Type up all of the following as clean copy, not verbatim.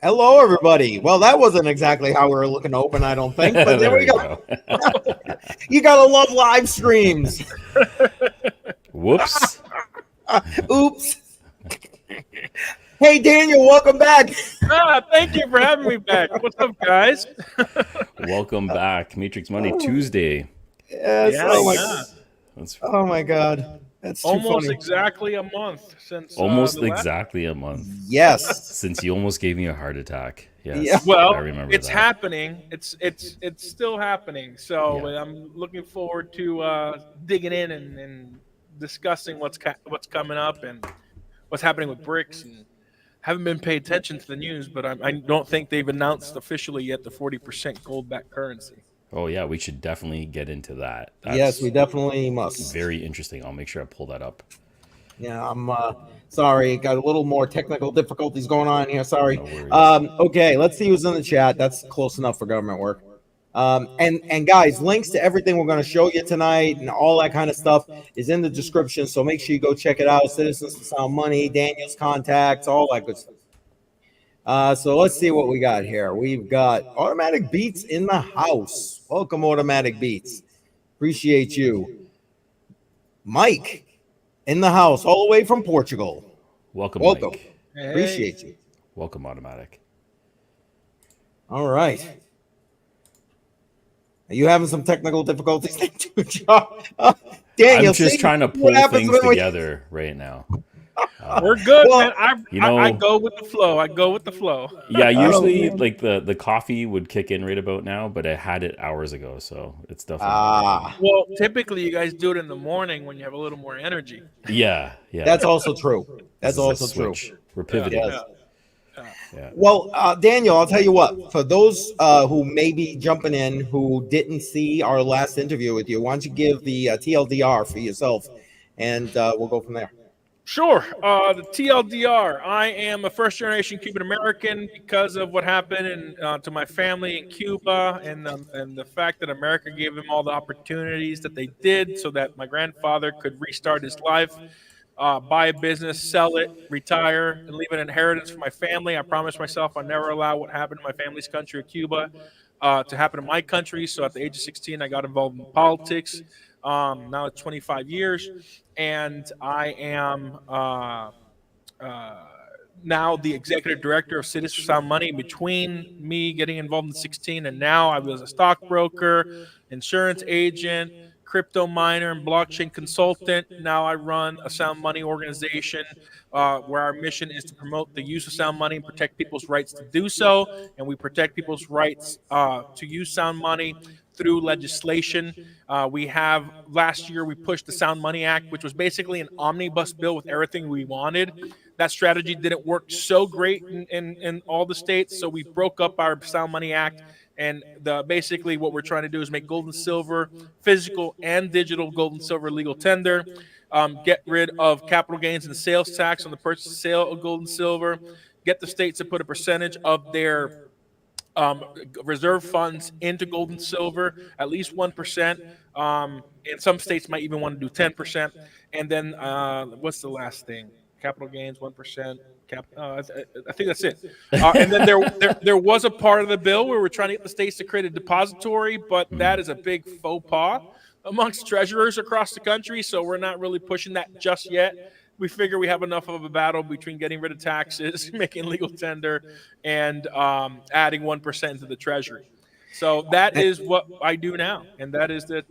Hello, everybody. Well, that wasn't exactly how we were looking to open, I don't think, but there we go. You gotta love live streams. Whoops. Oops. Hey, Daniel, welcome back. Thank you for having me back. What's up, guys? Welcome back. Matrix Money Tuesday. Yes. Yeah, Oh my God. That's too almost funny. exactly a month since Almost exactly a month Yes. since you almost gave me a heart attack. Yes. Yeah. Well, I remember it's that. happening. It's still happening. So Yeah. I'm looking forward to digging in and discussing what's coming up and what's happening with BRICS. And haven't been paying attention to the news, but I don't think they've announced officially yet the 40% gold-backed currency. Oh yeah, we should definitely get into that. Yes, we definitely must. Very interesting. I'll make sure I pull that up. Yeah, I'm sorry. Got a little more technical difficulties going on here. Sorry. No worries. Okay, let's see who's in the chat. That's close enough for government work. And guys, links to everything we're going to show you tonight and all that kind of stuff is in the description. So make sure you go check it out. Citizens to Sound Money, Daniel's contacts, all that good stuff. So let's see what we got here. We've got Automatic Beats in the house. Welcome, Automatic Beats. Appreciate you. Mike in the house, all the way from Portugal. Welcome. Mike. Hey. Appreciate you. Welcome, Automatic. All right. Are you having some technical difficulties? Daniel, I'm just trying to pull things together right now. We're good, well, man. I go with the flow. Yeah, usually like the coffee would kick in right about now, but I had it hours ago, so it's definitely. Well, typically you guys do it in the morning when you have a little more energy. Yeah. That's also true. That's This is a also true. switch. We're pivoting. Yes. Yeah. Well, Daniel, I'll tell you what. For those who may be jumping in who didn't see our last interview with you, why don't you give the TLDR for yourself, and we'll go from there. Sure. The TLDR. I am a first-generation Cuban American because of what happened to my family in Cuba, and the fact that America gave them all the opportunities that they did, so that my grandfather could restart his life, buy a business, sell it, retire, and leave an inheritance for my family. I promised myself I'd never allow what happened in my family's country of Cuba to happen in my country. So at the age of 16, I got involved in politics. Now it's 25 years, and I am now the executive director of Citizens for Sound Money. Between me getting involved in 16 and now, I was a stockbroker, insurance agent, crypto miner, and blockchain consultant. Now I run a sound money organization where our mission is to promote the use of sound money and protect people's rights to do so. And we protect people's rights to use sound money through legislation. Last year we pushed the Sound Money Act, which was basically an omnibus bill with everything we wanted. That strategy didn't work so great in all the states, so we broke up our Sound Money Act. And basically what we're trying to do is make gold and silver, physical and digital gold and silver legal tender, get rid of capital gains and sales tax on the purchase and sale of gold and silver, get the states to put a percentage of their reserve funds into gold and silver, at least 1%. And some states might even want to do 10%. And then what's the last thing? Capital gains, 1%. I think that's it. And then there was a part of the bill where we're trying to get the states to create a depository, but that is a big faux pas amongst treasurers across the country. So we're not really pushing that just yet. We figure we have enough of a battle between getting rid of taxes, making legal tender, and adding 1% to the treasury. So that is what I do now, and that is the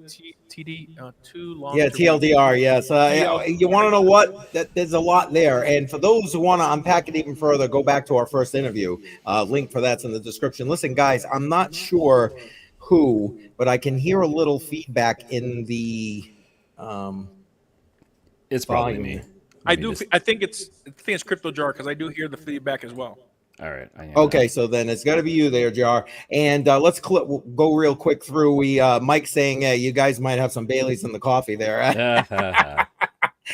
too long. Yeah, TLDR. Yes. You want to know what? There's a lot there, and for those who want to unpack it even further, go back to our first interview. Link for that's in the description. Listen, guys, I'm not sure who, but I can hear a little feedback in the. It's probably me. I think it's Crypto Jar because I do hear the feedback as well. All right. Okay, so then it's got to be you there, Jar. And let's go real quick through. Mike saying, you guys might have some Baileys in the coffee there.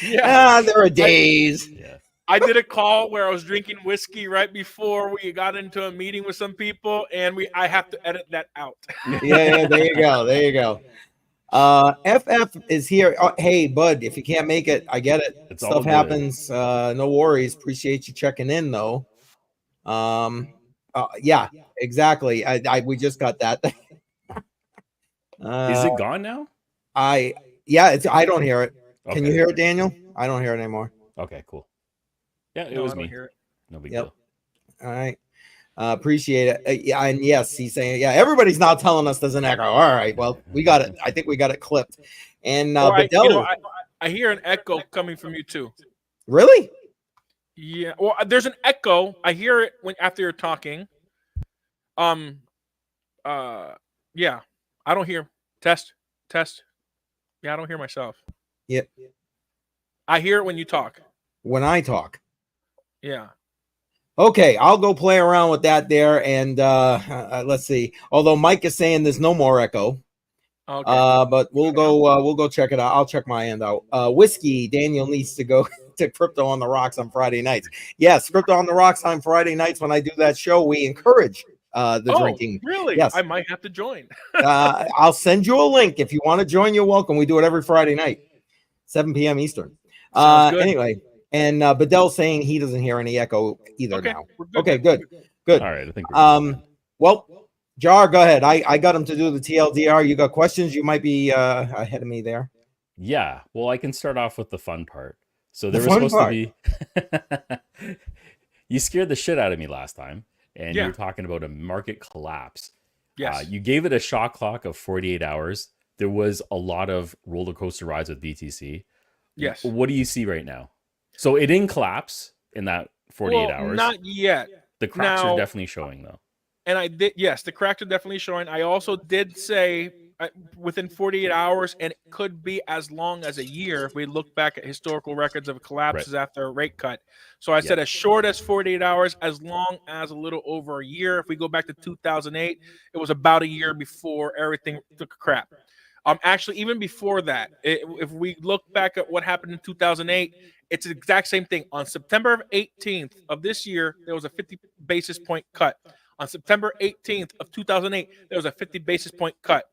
Yeah, there are days. Yeah. I did a call where I was drinking whiskey right before we got into a meeting with some people, and I have to edit that out. Yeah, there you go. There you go. FF is here. Oh, hey, bud, if you can't make it, I get it. Stuff happens. No worries. Appreciate you checking in, though. Yeah, exactly. We just got that. Is it gone now? Yeah, I don't hear it. Okay. Can you hear it, Daniel? I don't hear it anymore. Okay, cool. Yeah, it No, was I don't me. hear it. No big Yep. deal. All right. Appreciate it. Yeah, and yes, he's saying, yeah, everybody's now telling us there's an echo. All right. Well, we got it. I think we got it clipped. And Well, Bedell, I hear an echo coming from you too. really? Yeah. Well, there's an echo. I hear it after you're talking. Yeah. I don't hear test. Yeah, I don't hear myself. Yep. I hear it when you talk. When I talk. Yeah. Okay, I'll go play around with that there, and let's see. Although Mike is saying there's no more echo, Okay. but we'll go check it out. I'll check my end out. Whiskey Daniel needs to go to Crypto on the Rocks on Friday nights. Yes, Crypto on the Rocks on Friday nights. When I do that show, we encourage the drinking. Really? Yes, I might have to join. I'll send you a link if you want to join. You're welcome. We do it every Friday night, 7 p.m. Eastern. Anyway. And Bedell saying he doesn't hear any echo either now. Okay, good. All right, I think we're well, Jar, go ahead. I got him to do the TLDR. You got questions? You might be ahead of me there. Yeah. Well, I can start off with the fun part. So there was supposed to be you scared the shit out of me last time, and you were talking about a market collapse. Yes. You gave it a shot clock of 48 hours. There was a lot of roller coaster rides with BTC. Yes. What do you see right now? So it didn't collapse in that 48 hours. Not yet. The cracks are definitely showing, though. And I did, yes, the cracks are definitely showing. I also did say within 48 hours, and it could be as long as a year if we look back at historical records of collapses after a rate cut. So I said as short as 48 hours, as long as a little over a year. If we go back to 2008, it was about a year before everything took a crap. Actually, even before that, if we look back at what happened in 2008, it's the exact same thing. On September 18th of this year, there was a 50 basis point cut. On September 18th of 2008, there was a 50 basis point cut.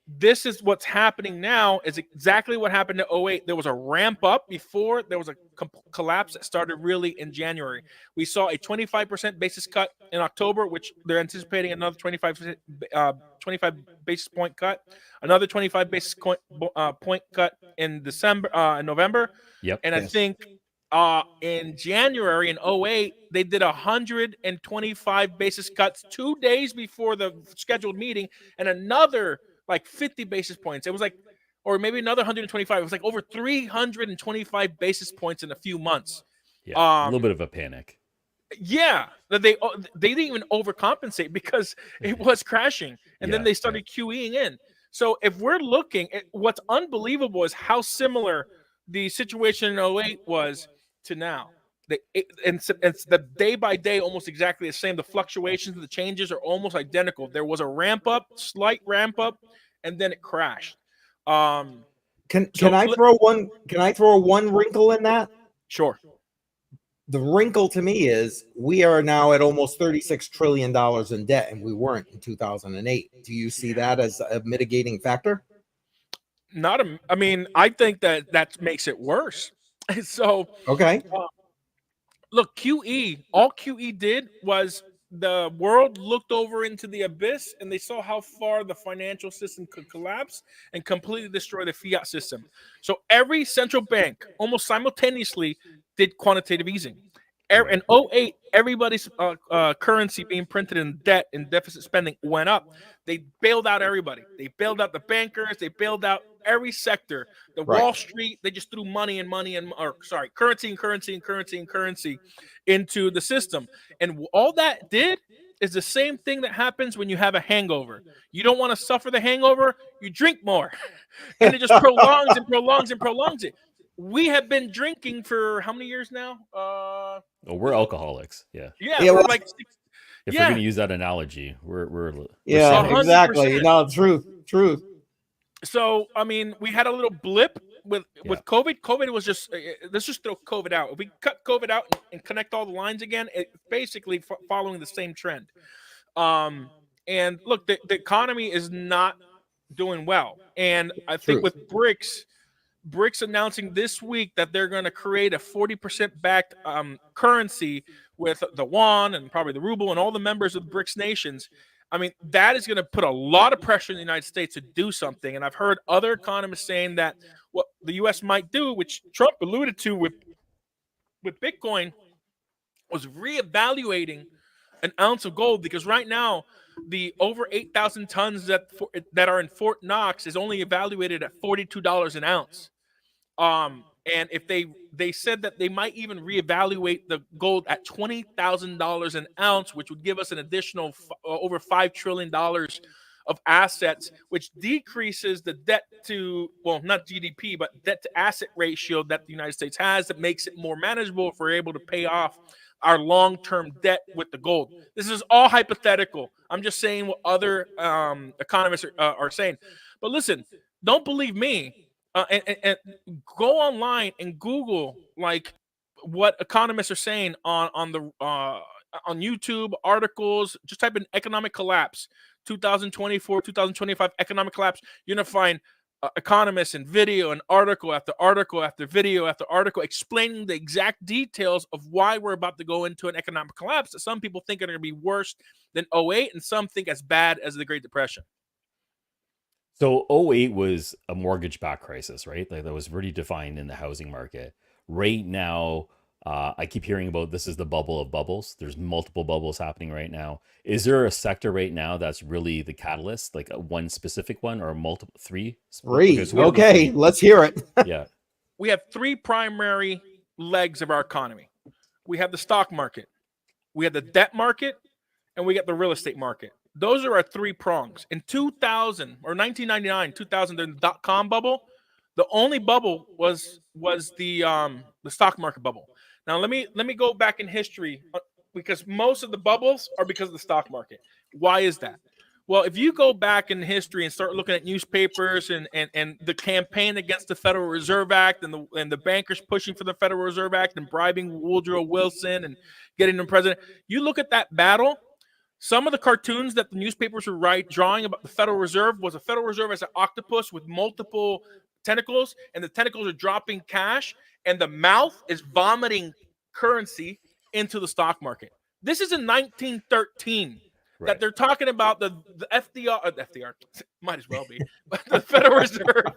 This is what's happening now is exactly what happened to 08. There was a ramp up before there was a collapse that started really in January. We saw a 25% basis cut in October, which they're anticipating another 25 basis point cut, another 25 basis point cut in December, in November. Yep. And I think in January in 08, they did 125 basis cuts 2 days before the scheduled meeting, and another like 50 basis points. It was like, or maybe another 125. It was like over 325 basis points in a few months. Yeah, a little bit of a panic. Yeah, that they didn't even overcompensate because it was crashing, and then they started QEing in. So if we're looking at what's unbelievable is how similar the situation in 08 was to now. It's the day by day almost exactly the same. The fluctuations, the changes are almost identical. There was a ramp up, slight ramp up, and then it crashed. Can I throw one wrinkle in that? Sure. The wrinkle to me is we are now at almost $36 trillion in debt, and we weren't in 2008. Do you see that as a mitigating factor? I mean, I think that makes it worse. So okay. Look, all QE did was the world looked over into the abyss and they saw how far the financial system could collapse and completely destroy the fiat system. So every central bank almost simultaneously did quantitative easing. In 08, everybody's currency being printed in debt and deficit spending went up. They bailed out everybody. They bailed out the bankers. They bailed out every sector. The Wall Street, they just threw currency into the system. And all that did is the same thing that happens when you have a hangover. You don't want to suffer the hangover, you drink more. And it just prolongs and prolongs and prolongs it. We have been drinking for how many years now? We're alcoholics. Yeah, we're like if we're gonna use that analogy, we're exactly. No, truth. So I mean, we had a little blip with COVID. COVID was just let's just throw COVID out. If we cut COVID out and connect all the lines again, it's basically following the same trend. And look, the economy is not doing well, and I think with BRICS announcing this week that they're going to create a 40% backed currency with the yuan and probably the ruble and all the members of the BRICS nations, I mean, that is going to put a lot of pressure in the United States to do something. And I've heard other economists saying that what the U.S. might do, which Trump alluded to with Bitcoin, was reevaluating an ounce of gold, because right now the over 8,000 tons that are in Fort Knox is only evaluated at $42 an ounce. And if they said that they might even reevaluate the gold at $20,000 an ounce, which would give us an additional over $5 trillion of assets, which decreases the debt to, well, not GDP, but debt to asset ratio that the United States has, that makes it more manageable if we're able to pay off our long-term debt with the gold. This is all hypothetical. I'm just saying what other economists are saying. But listen, don't believe me. And go online and Google like what economists are saying on YouTube articles. Just type in economic collapse 2024 2025 economic collapse. You're gonna find economists and video and article after article after video after article explaining the exact details of why we're about to go into an economic collapse that some people think are going to be worse than 08 and some think as bad as the Great Depression. So 08 was a mortgage-backed crisis, right? Like that was really defined in the housing market. Right now, I keep hearing about this is the bubble of bubbles. There's multiple bubbles happening right now. Is there a sector right now that's really the catalyst, like one specific one or multiple? Three? Okay, let's hear it. Yeah. We have three primary legs of our economy. We have the stock market, we have the debt market, and we got the real estate market. Those are our three prongs. In 2000 or 1999, 2000, the dot-com bubble, the only bubble was the stock market bubble. Now let me go back in history, because most of the bubbles are because of the stock market. Why is that? Well, if you go back in history and start looking at newspapers and the campaign against the Federal Reserve Act and the bankers pushing for the Federal Reserve Act and bribing Woodrow Wilson and getting them president, you look at that battle. Some of the cartoons that the newspapers were drawing about the Federal Reserve was a Federal Reserve as an octopus with multiple tentacles, and the tentacles are dropping cash, and the mouth is vomiting currency into the stock market. This is in 1913 that they're talking about the FDR might as well be, but the Federal Reserve.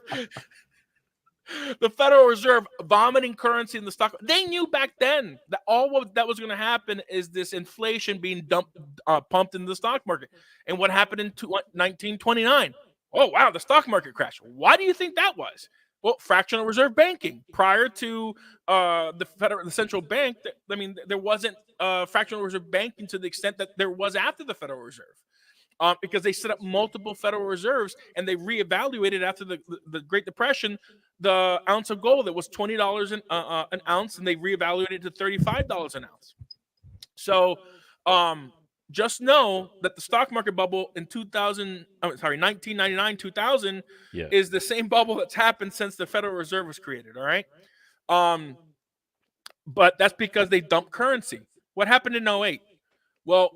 The Federal Reserve vomiting currency in the stock. They knew back then that all that was going to happen is this inflation being pumped into the stock market. And what happened in 1929? Oh, wow, the stock market crashed. Why do you think that was? Well, fractional reserve banking. Prior to the central bank, I mean, there wasn't fractional reserve banking to the extent that there was after the Federal Reserve. Because they set up multiple Federal Reserves and they reevaluated after the Great Depression the ounce of gold that was $20 an ounce, and they reevaluated it to $35 an ounce. So just know that the stock market bubble in 1999, 2000 is the same bubble that's happened since the Federal Reserve was created. All right. But that's because they dumped currency. What happened in 08? Well,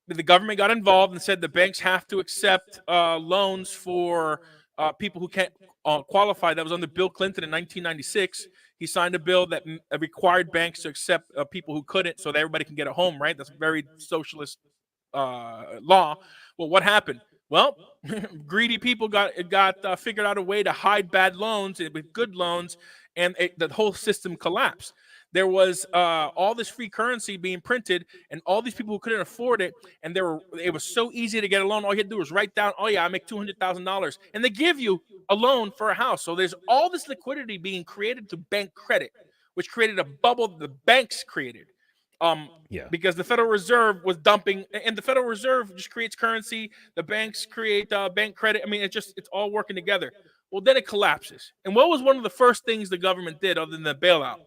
the government got involved and said the banks have to accept loans for people who can't qualify. That was under Bill Clinton in 1996. He signed a bill that required banks to accept people who couldn't, so that everybody can get a home, right? That's a very socialist law. Well, what happened? Well, greedy people got figured out a way to hide bad loans with good loans, and the whole system collapsed. There was all this free currency being printed, and all these people who couldn't afford it, and it was so easy to get a loan. All you had to do was write down, oh yeah, I make $200,000, and they give you a loan for a house. So there's all this liquidity being created to bank credit, which created a bubble that the banks created. Because the Federal Reserve was dumping, and the Federal Reserve just creates currency. The banks create bank credit. I mean, it's all working together. Well, then it collapses. And what was one of the first things the government did other than the bailout?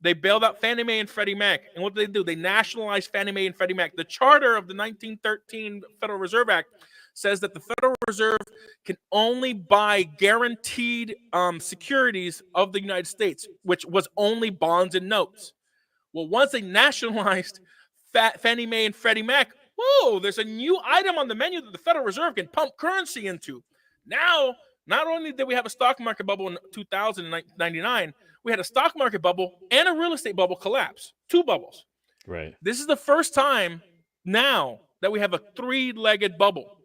They bailed out Fannie Mae and Freddie Mac. And what did they do? They nationalized Fannie Mae and Freddie Mac. The charter of the 1913 Federal Reserve Act says that the Federal Reserve can only buy guaranteed securities of the United States, which was only bonds and notes. Well, once they nationalized Fannie Mae and Freddie Mac, whoa, there's a new item on the menu that the Federal Reserve can pump currency into. Now, not only did we have a stock market bubble in 2099, we had a stock market bubble and a real estate bubble collapse. Two bubbles. Right. This is the first time now that we have a three-legged bubble.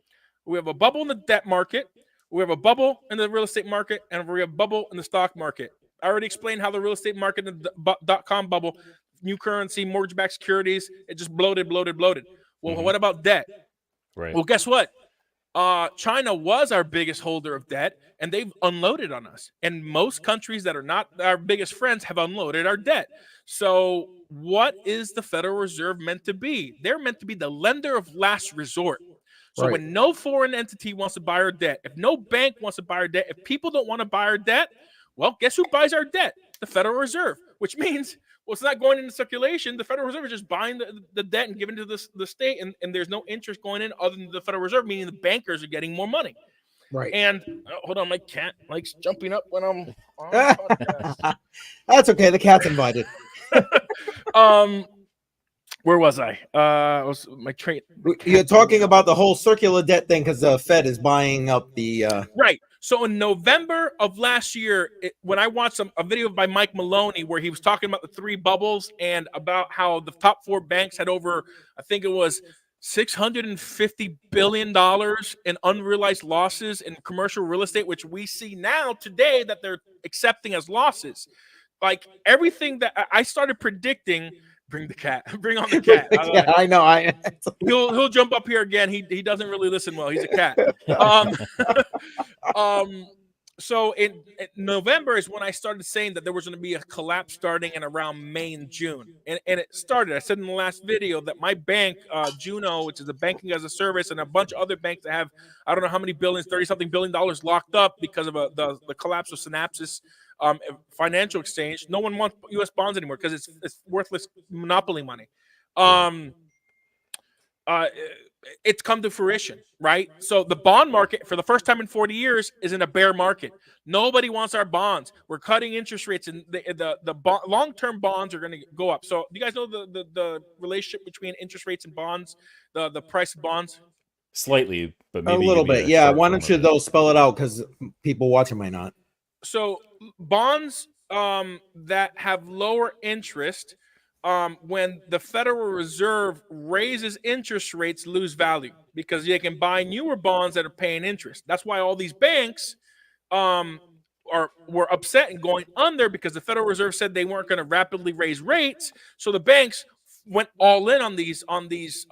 We have a bubble in the debt market, we have a bubble in the real estate market, and we have a bubble in the stock market. I already explained how the real estate market and the .com bubble, new currency, mortgage-backed securities, it just bloated. Well, what about debt? Right. Well, guess what? China was our biggest holder of debt, and they've unloaded on us. And most countries that are not our biggest friends have unloaded our debt. So, what is the Federal Reserve meant to be? They're meant to be the lender of last resort. So, Right. when no foreign entity wants to buy our debt, if no bank wants to buy our debt, if people don't want to buy our debt, well, guess who buys our debt? The Federal Reserve, which means, well, it's not going into circulation. The Federal Reserve is just buying the debt and giving it to the state, and there's no interest going in other than the Federal Reserve, meaning the bankers are getting more money. Right. And hold on, my cat likes jumping up when I'm on podcast. That's okay. The cat's invited. Where was I? Was my train? You're talking about the whole circular debt thing because the Fed is buying up the. Right. So in November of last year, when I watched a video by Mike Maloney where he was talking about the three bubbles and about how the top four banks had over, I think it was $650 billion in unrealized losses in commercial real estate, which we see now today that they're accepting as losses. Like everything that I started predicting. Bring the cat. Bring on the cat. Yeah, I know. He'll jump up here again. He doesn't really listen well. He's a cat. So in November is when I started saying that there was going to be a collapse starting in around May and June, and it started. I said in the last video that my bank, Juno, which is a banking as a service, and a bunch of other banks that have I don't know how many billions, $30-something billion locked up because of the collapse of Synapsis. Financial exchange. No one wants U.S. bonds anymore because it's worthless monopoly money. It's come to fruition, right? So the bond market, for the first time in 40 years, is in a bear market. Nobody wants our bonds. We're cutting interest rates, and the long-term bonds are going to go up. So do you guys know the relationship between interest rates and bonds, the price of bonds? Slightly, but maybe a little bit. Yeah. Why don't you though spell it out because people watching might not. So bonds that have lower interest, when the Federal Reserve raises interest rates, lose value because they can buy newer bonds that are paying interest. That's why all these banks were upset and going under because the Federal Reserve said they weren't going to rapidly raise rates. So the banks went all in on these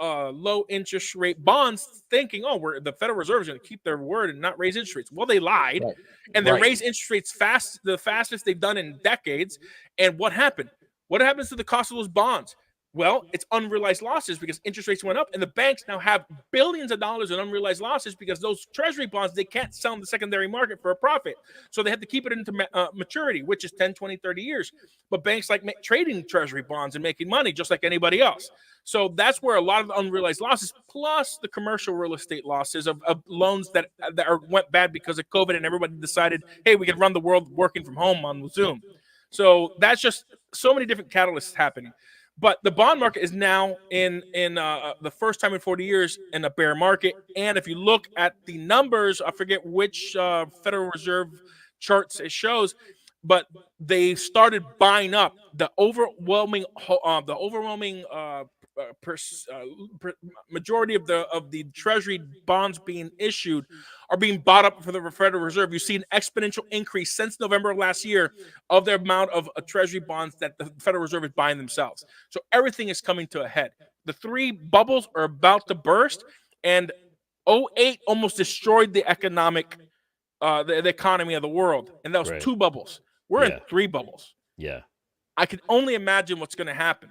low interest rate bonds, thinking, the Federal Reserve is going to keep their word and not raise interest rates. Well, they lied, right. And they raised interest rates the fastest they've done in decades. And what happened? What happens to the cost of those bonds? Well, it's unrealized losses because interest rates went up, and the banks now have billions of dollars in unrealized losses because those treasury bonds, they can't sell in the secondary market for a profit. So they have to keep it into maturity, which is 10, 20, 30 years. But banks like trading treasury bonds and making money just like anybody else. So that's where a lot of the unrealized losses, plus the commercial real estate losses of loans that went bad because of COVID, and everybody decided, hey, we can run the world working from home on Zoom. So that's just so many different catalysts happening. But the bond market is now in the first time in 40 years in a bear market. And if you look at the numbers, I forget which Federal Reserve charts it shows, but they started buying up the overwhelming majority of the treasury bonds being issued are being bought up for the Federal Reserve. You see an exponential increase since November of last year of the amount of treasury bonds that the Federal Reserve is buying themselves. So everything is coming to a head. The three bubbles are about to burst, and 2008 almost destroyed the the economy of the world. And that was two bubbles. We're in three bubbles. Yeah. I can only imagine what's going to happen.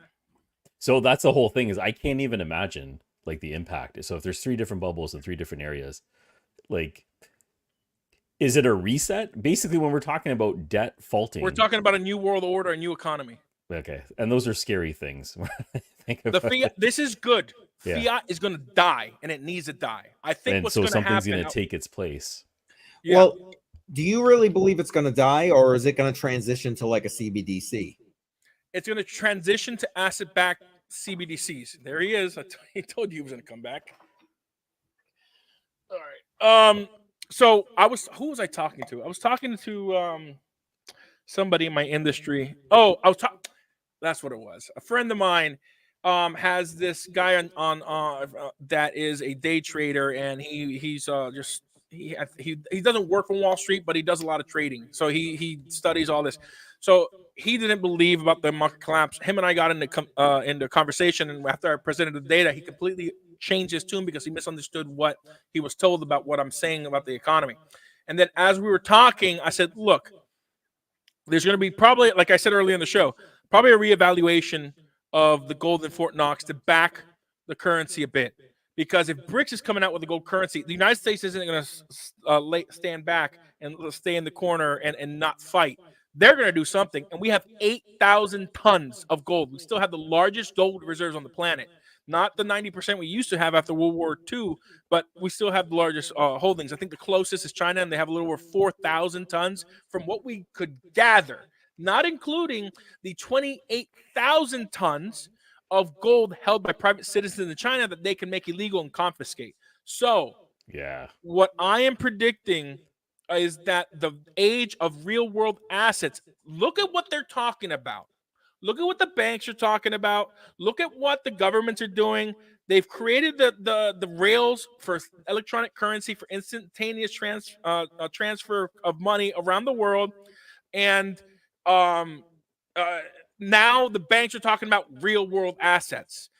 So that's the whole thing, is I can't even imagine like the impact. So if there's three different bubbles in three different areas, like, is it a reset? Basically, when we're talking about debt faulting, we're talking about a new world order, a new economy. Okay. And those are scary things. The Fiat, this is good. Yeah. Fiat is going to die, and it needs to die. I think what's going to happen. Something's going to take its place. Yeah. Well, do you really believe it's going to die, or is it going to transition to like a CBDC? It's going to transition to asset-backed CBDCs. There he is. He told you he was going to come back. All right. So who was I talking to? I was talking to somebody in my industry. Oh, that's what it was. A friend of mine. has this guy that is a day trader, and he doesn't work on Wall Street, but he does a lot of trading. So he studies all this. So he didn't believe about the market collapse. Him and I got into conversation, and after I presented the data, he completely changed his tune because he misunderstood what he was told about what I'm saying about the economy. And then as we were talking, I said, look, there's going to be probably, like I said earlier in the show, probably a reevaluation of the gold in Fort Knox to back the currency a bit. Because if BRICS is coming out with a gold currency, the United States isn't going to stand back and stay in the corner and not fight. They're going to do something. And we have 8,000 tons of gold. We still have the largest gold reserves on the planet. Not the 90% we used to have after World War II, but we still have the largest holdings. I think the closest is China, and they have a little over 4,000 tons from what we could gather, not including the 28,000 tons of gold held by private citizens in China that they can make illegal and confiscate. So, Yeah. what I am predicting is that the age of real world assets, look at what they're talking about. Look at what the banks are talking about. Look at what the governments are doing. They've created the rails for electronic currency for instantaneous transfer of money around the world. And now the banks are talking about real world assets.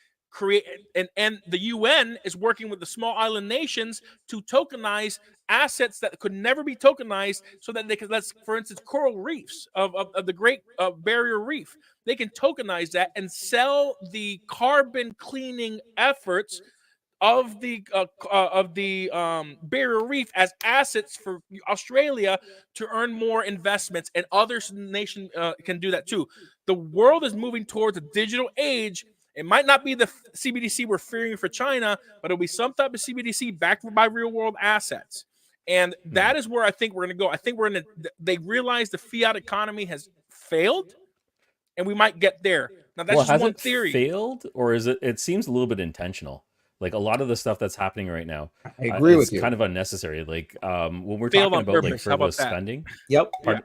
And the UN is working with the small island nations to tokenize assets that could never be tokenized, so that they can, for instance, coral reefs of the Great Barrier Reef. They can tokenize that and sell the carbon cleaning efforts of the Barrier Reef as assets for Australia to earn more investments, and other nations can do that too. The world is moving towards a digital age. It might not be the CBDC we're fearing for China, but it'll be some type of CBDC backed by real world assets. And that is where I think we're going to go. I think they realize the fiat economy has failed, and we might get there. Now, that's just one theory. Failed, or is it? It seems a little bit intentional. Like a lot of the stuff that's happening right now, I agree with you. Kind of unnecessary. Like when we're Failed talking on about like purpose. How about frivolous that? spending. Yep. Yeah.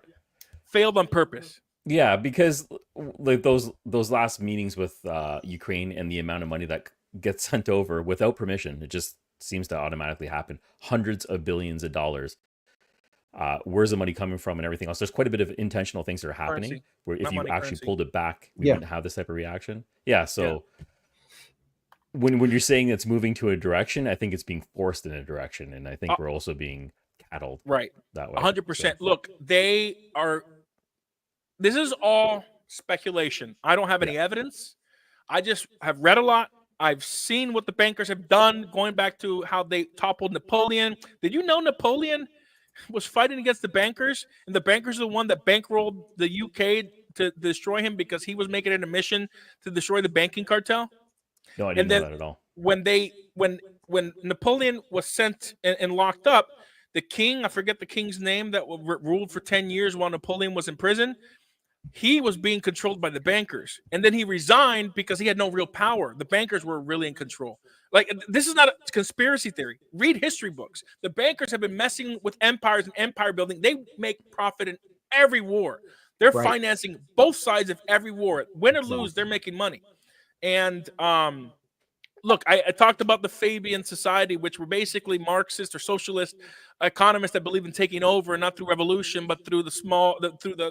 Failed on purpose. Yeah, because like those last meetings with Ukraine and the amount of money that gets sent over without permission, it just seems to automatically happen. Hundreds of billions of dollars. Where's the money coming from and everything else? There's quite a bit of intentional things that are happening. Currency. Where if Not you money, actually currency. pulled it back, we Yeah. wouldn't have this type of reaction. Yeah, so when you're saying it's moving to a direction, I think it's being forced in a direction, and I think we're also being cattled Right. that way. 100%. Look, they are. This is all speculation. I don't have any evidence. I just have read a lot. I've seen what the bankers have done, going back to how they toppled Napoleon. Did you know Napoleon was fighting against the bankers, and the bankers are the one that bankrolled the UK to destroy him because he was making it a mission to destroy the banking cartel? No, I didn't know that at all. When Napoleon was sent and locked up, the king, I forget the king's name, that ruled for 10 years while Napoleon was in prison, he was being controlled by the bankers. And then he resigned because he had no real power. The bankers were really in control. Like, this is not a conspiracy theory. Read history books. The bankers have been messing with empires and empire building. They make profit in every war. They're financing both sides of every war. Win or lose, they're making money. And look, I talked about the Fabian Society, which were basically Marxist or socialist economists that believe in taking over, not through revolution, but through the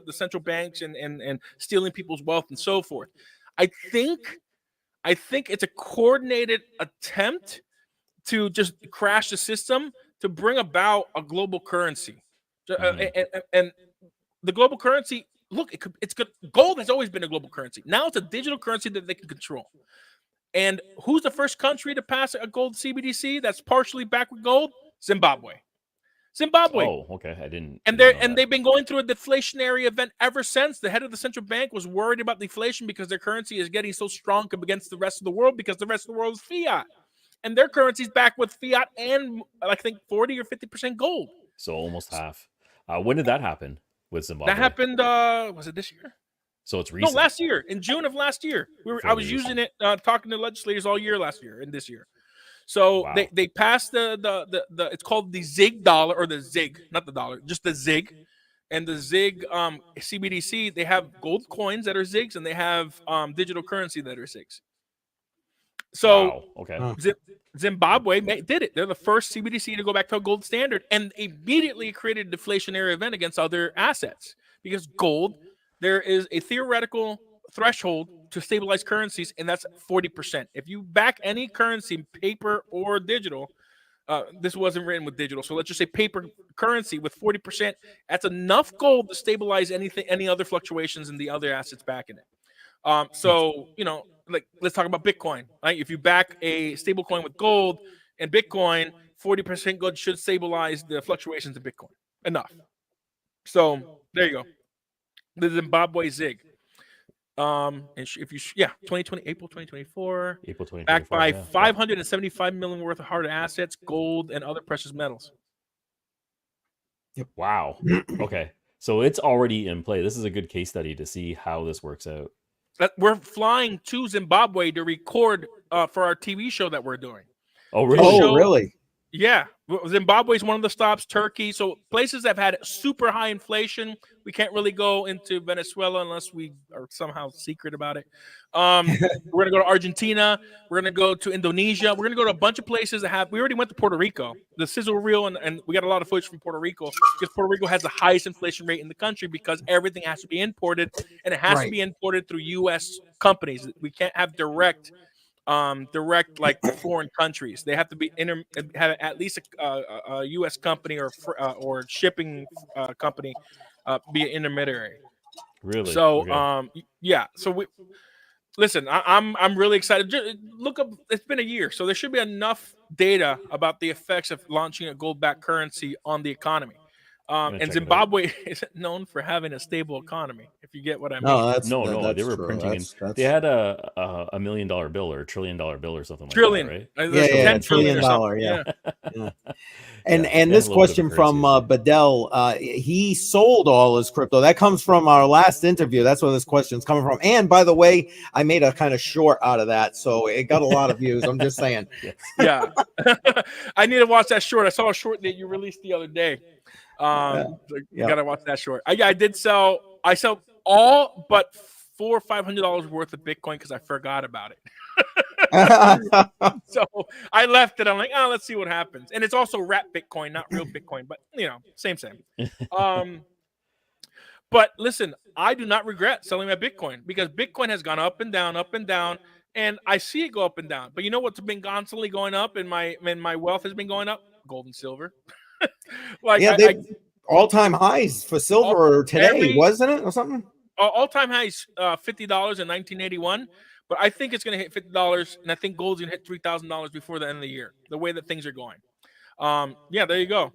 central banks and stealing people's wealth and so forth. I think it's a coordinated attempt to just crash the system to bring about a global currency. And the global currency, look, it's good. Gold has always been a global currency. Now it's a digital currency that they can control. And who's the first country to pass a gold CBDC that's partially backed with gold? Zimbabwe. Oh, okay. I didn't. And they've been going through a deflationary event ever since. The head of the central bank was worried about deflation because their currency is getting so strong against the rest of the world because the rest of the world is fiat. And their currency's backed with fiat and I think 40 or 50% gold. So almost half. When did that happen with Zimbabwe? That happened, was it this year? So it's recent. No, last year, in June of last year. I was using it, talking to legislators all year last year and this year. So they passed the it's called the ZIG dollar, or the ZIG, not the dollar, just the ZIG. And the ZIG CBDC, they have gold coins that are ZIGs, and they have digital currency that are ZIGs. So Wow. Okay. Huh. Zimbabwe did it. They're the first CBDC to go back to a gold standard, and immediately created a deflationary event against other assets, because gold, there is a theoretical threshold to stabilize currencies, and that's 40%. If you back any currency, paper or digital, this wasn't written with digital, so let's just say paper currency with 40%, that's enough gold to stabilize any other fluctuations in the other assets backing it. So, like, let's talk about Bitcoin, right? If you back a stable coin with gold and Bitcoin, 40% gold should stabilize the fluctuations of Bitcoin enough. So there you go. The Zimbabwe ZIG. And if you, 2020, April 2024, April 2024. backed by Yeah. 575 million worth of hard assets, gold, and other precious metals. Wow. Okay. So it's already in play. This is a good case study to see how this works out. We're flying to Zimbabwe to record for our TV show that we're doing. Oh, really? Oh, really? Yeah, Zimbabwe is one of the stops. Turkey, so places that have had super high inflation. We can't really go into Venezuela unless we are somehow secret about it. We're gonna go to Argentina. We're gonna go to Indonesia. We're gonna go to a bunch of places that have. We already went to Puerto Rico. The sizzle reel, and we got a lot of footage from Puerto Rico, because Puerto Rico has the highest inflation rate in the country, because everything has to be imported, and it has to be imported through U.S. companies. We can't have direct like foreign countries. They have to be have at least a U.S. company or shipping company be an intermediary. Really? So Okay. yeah. So listen. I'm really excited. Just look up. It's been a year, so there should be enough data about the effects of launching a gold-backed currency on the economy. And Zimbabwe isn't known for having a stable economy, if you get what I mean. No, that's No, that's they were true. printing That's they had a $1 million bill or $1 trillion bill or something Trillion. like that, right? yeah, $10 $1 trillion or something. yeah. Yeah. And Yeah, and they had this a little bit of question a from currency issue. Bedell, he sold all his crypto. That comes from our last interview. That's where this question's coming from. And by the way, I made a kind of short out of that, so it got a lot of views. I'm just saying. Yes. Yeah. I need to watch that short. I saw a short that you released the other day. You gotta watch that short. I did sell. I sold all but $400 or $500 worth of Bitcoin because I forgot about it. So I left it. I'm like, let's see what happens. And it's also wrap Bitcoin, not real Bitcoin, but same. But listen, I do not regret selling my Bitcoin, because Bitcoin has gone up and down, and I see it go up and down. But you know what's been constantly going up, and my wealth has been going up? Gold and silver. Like, yeah, all-time highs for silver today, wasn't it, or something? All-time highs, $50 in 1981. But I think it's going to hit $50, and I think gold's going to hit $3,000 before the end of the year, the way that things are going. Yeah, there you go.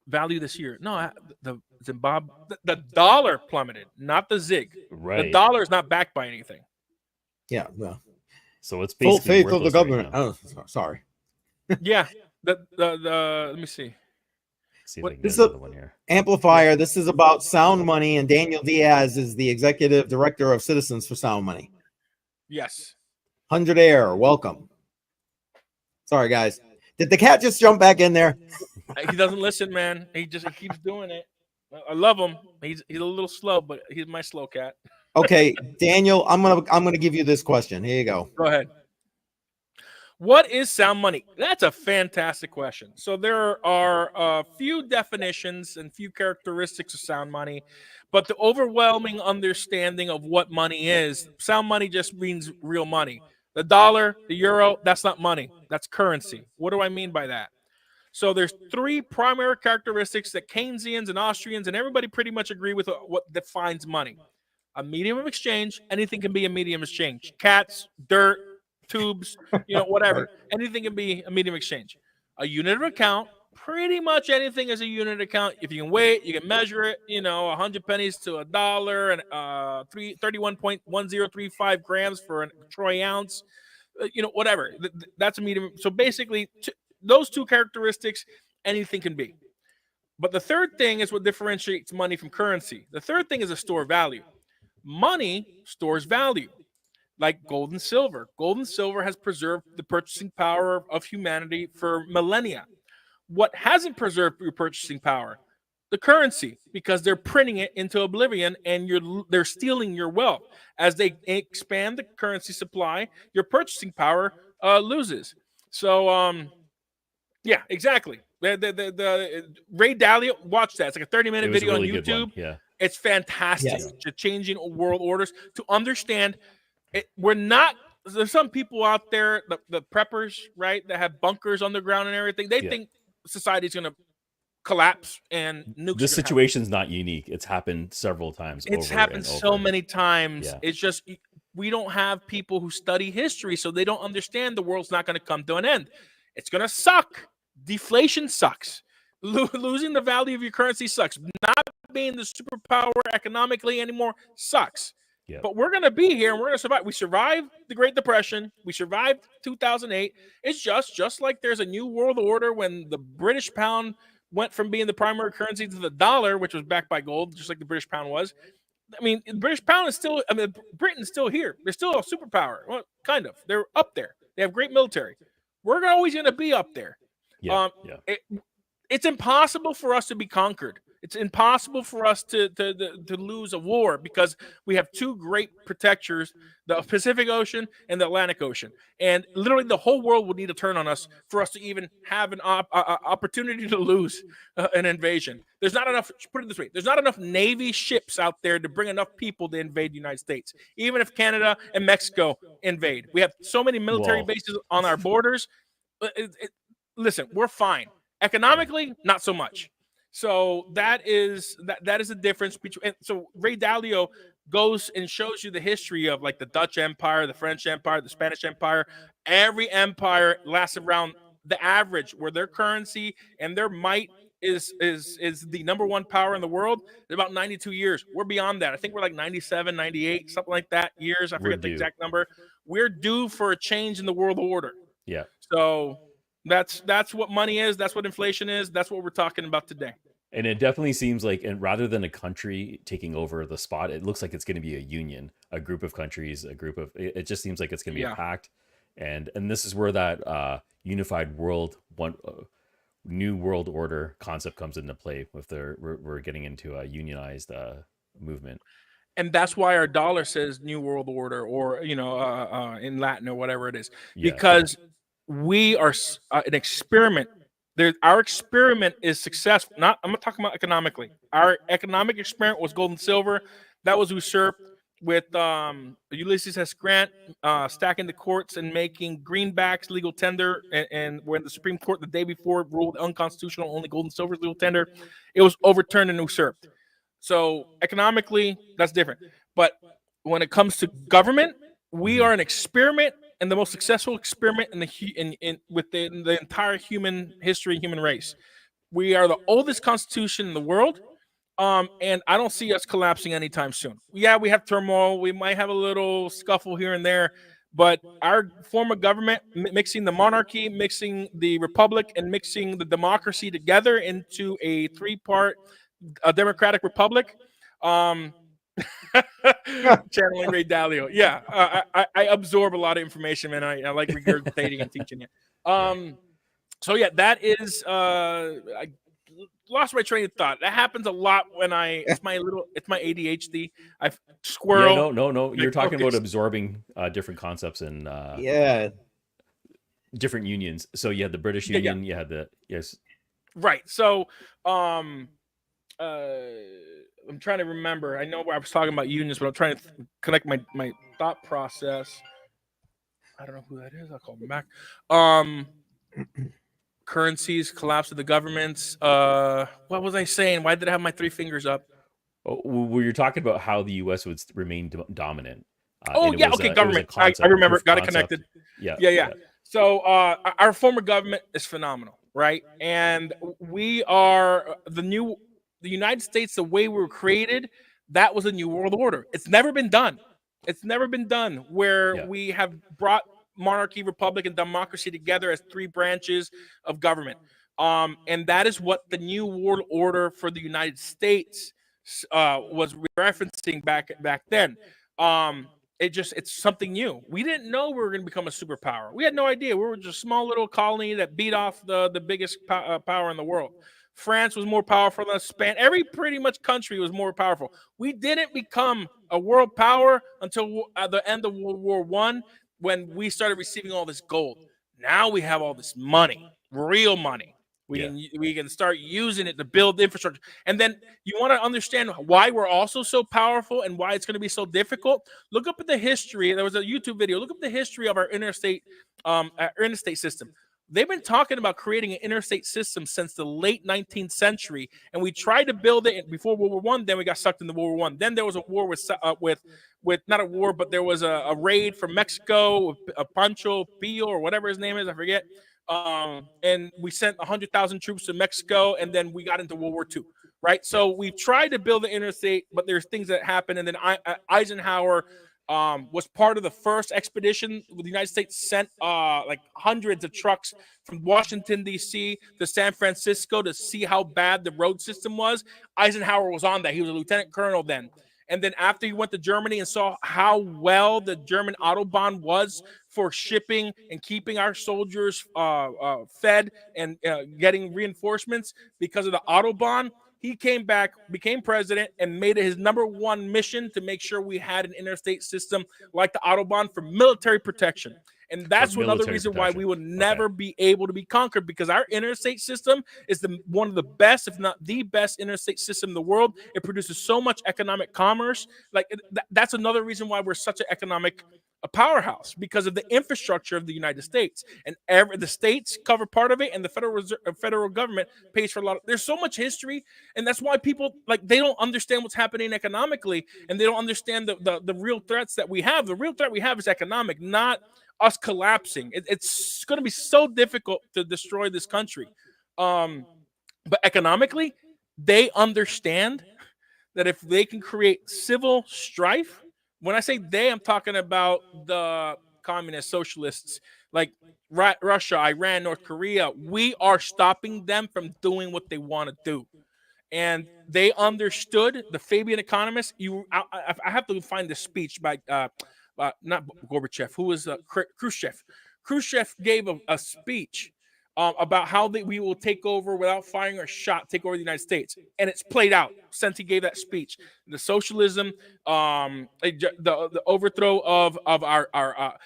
Value this year. No, the Zimbabwe, the dollar plummeted, not the ZIG. Right. The dollar is not backed by anything. Yeah, well. So it's Full basically faith of the government. Oh, sorry. Yeah. Let me see. See if I can This get is another one here. Amplifier. This is about Sound Money, and Daniel Diaz is the executive director of Citizens for Sound Money. Yes. 100 Air, welcome. Sorry, guys. Did the cat just jump back in there? He doesn't listen, man. He keeps doing it. I love him. He's a little slow, but he's my slow cat. Okay, Daniel, I'm gonna give you this question. Here you go. Go ahead. What is sound money? That's a fantastic question. So there are a few definitions and few characteristics of sound money, but the overwhelming understanding of what money is, sound money just means real money. The dollar, the euro, that's not money. That's currency. What do I mean by that? So there's three primary characteristics that Keynesians and Austrians and everybody pretty much agree with what defines money. A medium of exchange. Anything can be a medium of exchange. Cats, dirt, tubes, whatever. Right. Anything can be a medium of exchange. A unit of account. Pretty much anything is a unit account. If you can weigh it, you can measure it. 100 pennies to a dollar and 31.1035 grams for a troy ounce. Whatever. That's a medium. So basically, those two characteristics, anything can be. But the third thing is what differentiates money from currency. The third thing is a store of value. Money stores value, like gold and silver. Gold and silver has preserved the purchasing power of humanity for millennia. What hasn't preserved your purchasing power? the currency because they're printing it into oblivion, and they're stealing your wealth. As they expand the currency supply, your purchasing power loses. So yeah, exactly. The Ray Dalio, watch that. It's like a 30-minute It was a video really on good one. YouTube. Yeah. It's fantastic. Yes. To changing world orders, to understand it. We're not. There's some people out there, the preppers, right, that have bunkers underground and everything. They think society's going to collapse and nukes. This situation's not unique. It's happened several times. It's happened so many times. Yeah. It's just we don't have people who study history, so they don't understand the world's not going to come to an end. It's going to suck. Deflation sucks. Losing the value of your currency sucks. Not being the superpower economically anymore sucks. Yep. But we're going to be here and we're going to survive. We survived the Great Depression. We survived 2008. It's just like there's a new world order when the British pound went from being the primary currency to the dollar, which was backed by gold, just like the British pound was. I mean, the British pound is still, Britain's still here. They're still a superpower. Well, kind of. They're up there. They have great military. We're always going to be up there. Yeah. It's impossible for us to be conquered. It's impossible for us to lose a war because we have two great protectors, the Pacific Ocean and the Atlantic Ocean. And literally the whole world would need to turn on us for us to even have an opportunity to lose an invasion. There's not enough, put it this way, there's not enough Navy ships out there to bring enough people to invade the United States, even if Canada and Mexico invade. We have so many military bases on our borders. Listen, we're fine. Economically, not so much. So that is the difference between. And so Ray Dalio goes and shows you the history of like the Dutch Empire, the French Empire, the Spanish Empire. Every empire lasts around the average where their currency and their might is the number one power in the world. It's about 92 years. We're beyond that. I think we're like 97, 98, something like that years. I forget the exact number. We're due for a change in the world order. Yeah. So that's what money is. That's what inflation is. That's what we're talking about today. And it definitely seems like, and rather than a country taking over the spot, it looks like it's going to be a union, a group of countries, a group of. It just seems like it's going to be a pact, and this is where that unified world, new world order concept comes into play. With we're getting into a unionized movement. And that's why our dollar says New World Order, or in Latin or whatever it is, because we are an experiment. Our experiment is successful. I'm not talking about economically. Our economic experiment was gold and silver. That was usurped with Ulysses S. Grant stacking the courts and making greenbacks legal tender. And when the Supreme Court the day before ruled unconstitutional, only gold and silver is legal tender, it was overturned and usurped. So economically, that's different. But when it comes to government, we are an experiment, and the most successful experiment within the entire human history, human race. We are the oldest constitution in the world, and I don't see us collapsing anytime soon. Yeah, we have turmoil. We might have a little scuffle here and there, but our form of government, mixing the monarchy, mixing the republic, and mixing the democracy together into a three-part democratic republic. Channeling Ray Dalio. Yeah, I absorb a lot of information, man. I like regurgitating and teaching it. So yeah, that is. I lost my train of thought. That happens a lot when it's my ADHD. I squirrel. Yeah, no. You're talking about absorbing different concepts and different unions. So you had the British Union. You had the right. So I'm trying to remember. I know where I was talking about unions, but I'm trying to connect my thought process. I don't know who that is. I'll call them back. Currencies, collapse of the governments. What was I saying? Why did I have my three fingers up? Oh, well, you're talking about how the U.S. would remain dominant. Government. I remember. Got it connected. Yeah. So our former government is phenomenal, right? And we are the United States, the way we were created, that was a new world order. It's never been done. Where we have brought monarchy, republic, and democracy together as three branches of government. And that is what the new world order for the United States was referencing back then. It's something new. We didn't know we were going to become a superpower. We had no idea. We were just a small little colony that beat off the biggest power in the world. France was more powerful than us. Spain. Every pretty much country was more powerful. We didn't become a world power until the end of World War I, when we started receiving all this gold. Now we have all this money, real money. We can start using it to build infrastructure. And then you want to understand why we're also so powerful and why it's going to be so difficult. Look up at the history. There was a YouTube video. Look up the history of our interstate system. They've been talking about creating an interstate system since the late 19th century, and we tried to build it before World War I. Then we got sucked into World War I. Then there was a war with not a war, but there was a raid from Mexico, a Pancho Pio or whatever his name is, I forget. And we sent 100,000 troops to Mexico, and then we got into World War II, right? So we tried to build the interstate, but there's things that happened, and then Eisenhower was part of the first expedition. The United States sent like hundreds of trucks from Washington, D.C. to San Francisco to see how bad the road system was. Eisenhower was on that. He was a lieutenant colonel then. And then after he went to Germany and saw how well the German Autobahn was for shipping and keeping our soldiers fed and getting reinforcements because of the Autobahn, he came back, became president, and made it his #1 mission to make sure we had an interstate system like the Autobahn for military protection. And that's another reason why we would never be able to be conquered, because our interstate system is one of the best, if not the best interstate system in the world. It produces so much economic commerce. Like that's another reason why we're such an economic powerhouse, because of the infrastructure of the United States. And the states cover part of it, and the federal government pays for a lot. There's so much history, and that's why people they don't understand what's happening economically, and they don't understand the real threats that we have. The real threat we have is economic, not us collapsing. It's going to be so difficult to destroy this country. But economically, they understand that if they can create civil strife, when I say they, I'm talking about the communist socialists like Russia, Iran, North Korea. We are stopping them from doing what they want to do. And they understood, the Fabian economists. I have to find the speech by not Gorbachev, who was Khrushchev. Khrushchev gave a speech about how we will take over without firing a shot, take over the United States. And it's played out since he gave that speech. The socialism, the overthrow of our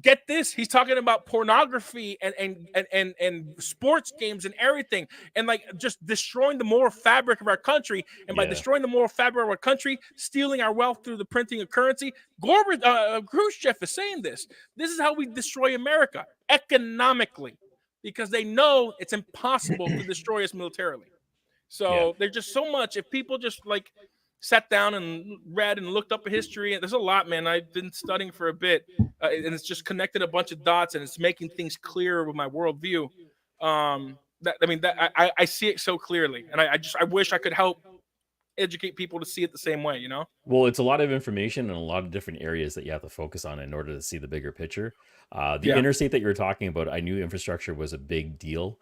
get this, he's talking about pornography and sports games and everything, and just destroying the moral fabric of our country. And by destroying the moral fabric of our country, stealing our wealth through the printing of currency, Khrushchev is saying this. This is how we destroy America economically, because they know it's impossible to destroy us militarily. So there's just so much. If people just sat down and read and looked up history, and there's a lot, man. I've been studying for a bit, and it's just connected a bunch of dots, and it's making things clearer with my worldview. I see it so clearly, and I wish I could help educate people to see it the same way, you know? Well, it's a lot of information and a lot of different areas that you have to focus on in order to see the bigger picture. The interstate that you were talking about, I knew infrastructure was a big deal,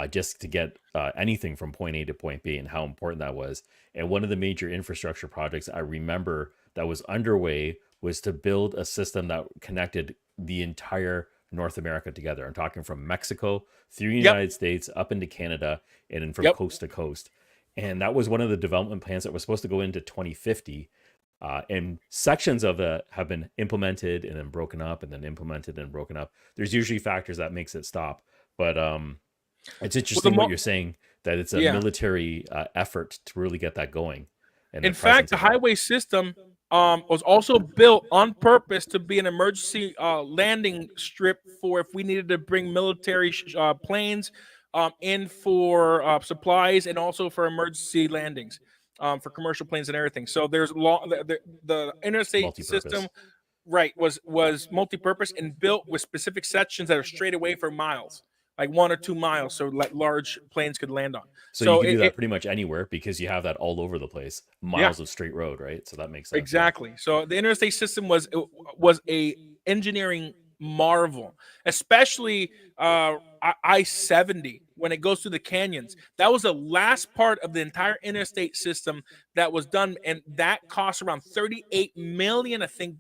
just to get anything from point A to point B, and how important that was. And one of the major infrastructure projects I remember that was underway was to build a system that connected the entire North America together. I'm talking from Mexico through the United States up into Canada, and then from coast to coast. And that was one of the development plans that was supposed to go into 2050. And sections of it have been implemented and then broken up, and then implemented and broken up. There's usually factors that makes it stop. But it's interesting what you're saying, that it's a military effort to really get that going. And in fact, the highway system was also built on purpose to be an emergency landing strip for if we needed to bring military planes in for supplies, and also for emergency landings for commercial planes and everything. So there's the interstate system, was multi-purpose and built with specific sections that are straight away for miles, like 1 or 2 miles, so large planes could land on. So you can do that pretty much anywhere, because you have that all over the place, miles of straight road, right? So that makes sense. Exactly. So the interstate system was a engineering marvel, especially I-70 when it goes through the canyons. That was the last part of the entire interstate system that was done, and that cost around $38 million. I think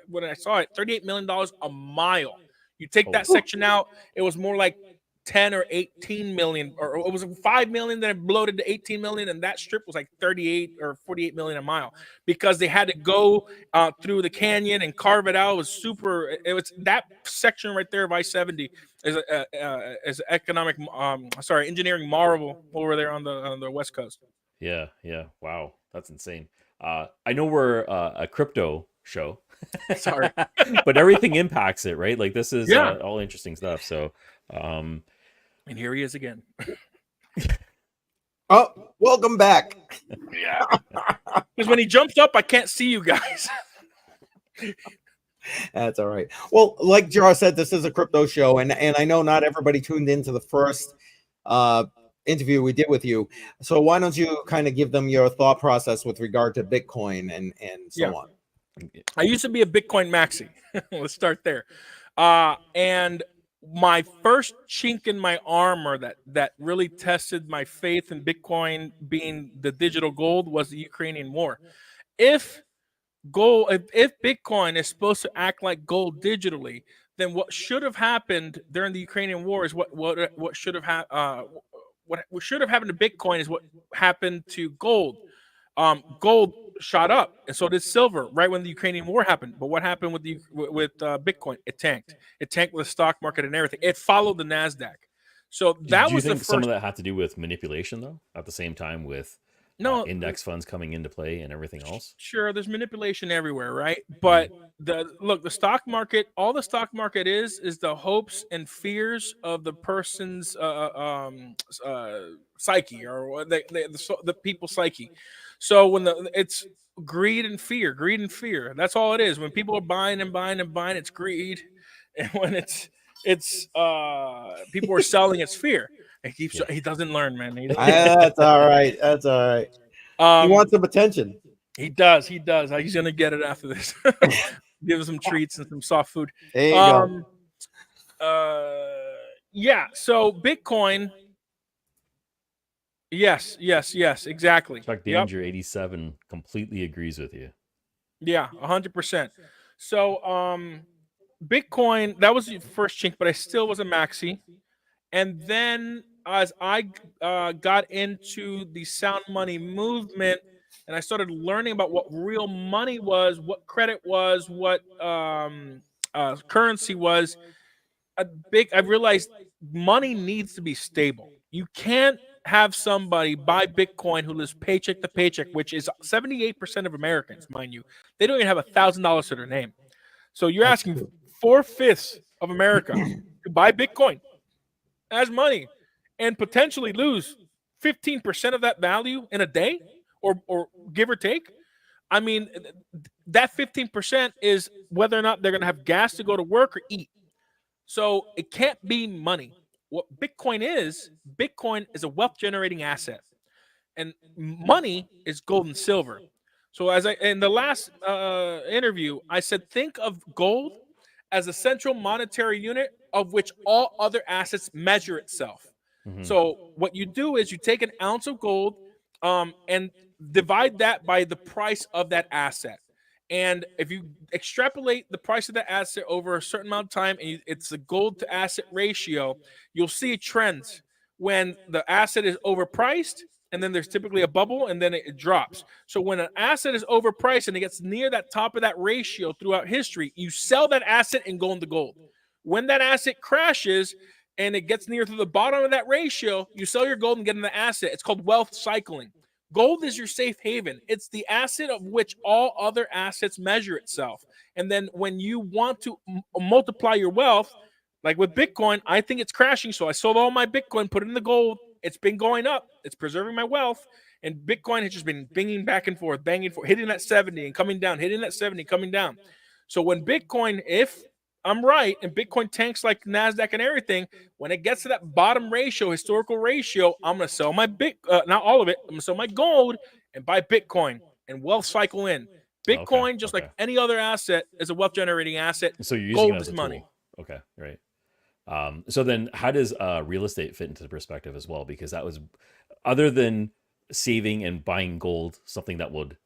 when I saw it, $38 million a mile. You take that section out, it was more like 10 or 18 million, or it was 5 million, then it bloated to 18 million, and that strip was like 38 or 48 million a mile because they had to go through the canyon and carve it out. It was super. It was that section right there of I-70 is economic, engineering marvel over there on the West Coast. Yeah. Wow, that's insane. I know we're a crypto show. Sorry. But everything impacts it, right? Like this is Yeah. all interesting stuff. So, and here he is again. Oh, welcome back. Yeah. Because when he jumps up, I can't see you guys. That's all right. Well, like Jar said, this is a crypto show, and I know not everybody tuned into the first interview we did with you. So why don't you kind of give them your thought process with regard to Bitcoin and so on? I used to be a Bitcoin maxi. Let's start there. And my first chink in my armor that really tested my faith in Bitcoin being the digital gold was the Ukrainian war. If Bitcoin is supposed to act like gold digitally, then what should have happened during the Ukrainian war is what should have happened to Bitcoin is what happened to gold. Gold shot up, and so did silver right when the Ukrainian war happened. But what happened with Bitcoin? It tanked. It tanked with the stock market and everything. It followed the NASDAQ. So that was the first. Some of that had to do with manipulation, though, at the same time with index funds coming into play and everything else? Sure, there's manipulation everywhere, right? But the stock market, all the stock market is the hopes and fears of the person's psyche, or the people's psyche. So when it's greed and fear, that's all it is. When people are buying and buying and buying, it's greed, and when it's people are selling, it's fear. He doesn't learn, man. That's all right. That's all right. He wants some attention. He does. He's gonna get it after this. Give him some treats and some soft food. There you go. Yeah. So Bitcoin. Yes. Exactly. Chuck Danger 87 completely agrees with you. Yeah, 100%. So Bitcoin, that was the first chink, but I still was a maxi. And then as I got into the sound money movement, and I started learning about what real money was, what credit was, what currency was, I realized money needs to be stable. You can't have somebody buy Bitcoin who lives paycheck to paycheck, which is 78% of Americans, mind you. They don't even have $1,000 to their name. So you're asking 4/5 of America to buy Bitcoin as money and potentially lose 15% of that value in a day, or give or take. I mean, that 15% is whether or not they're going to have gas to go to work or eat. So it can't be money. What Bitcoin is a wealth generating asset, and money is gold and silver. So as in the last interview, I said, think of gold as a central monetary unit of which all other assets measure itself. Mm-hmm. So what you do is you take an ounce of gold and divide that by the price of that asset. And if you extrapolate the price of the asset over a certain amount of time, and it's the gold to asset ratio, you'll see trends when the asset is overpriced, and then there's typically a bubble, and then it drops. So when an asset is overpriced and it gets near that top of that ratio throughout history, you sell that asset and go into gold. When that asset crashes and it gets near to the bottom of that ratio, you sell your gold and get in the asset. It's called wealth cycling. Gold is your safe haven. It's the asset of which all other assets measure itself. And then when you want to multiply your wealth, like with Bitcoin, I think it's crashing. So I sold all my Bitcoin, put it in the gold. It's been going up. It's preserving my wealth. And Bitcoin has just been banging back and forth, hitting that 70 and coming down, hitting that 70, coming down. So when Bitcoin, if I'm right, and Bitcoin tanks like NASDAQ and everything, when it gets to that bottom ratio, historical ratio, I'm going to sell my not all of it. I'm going to sell my gold and buy Bitcoin and wealth cycle in. Bitcoin, like any other asset, is a wealth generating asset. So you're using gold it as is a money. Tool. Okay, right. So then how does real estate fit into the perspective as well? Because that was, other than saving and buying gold, something that would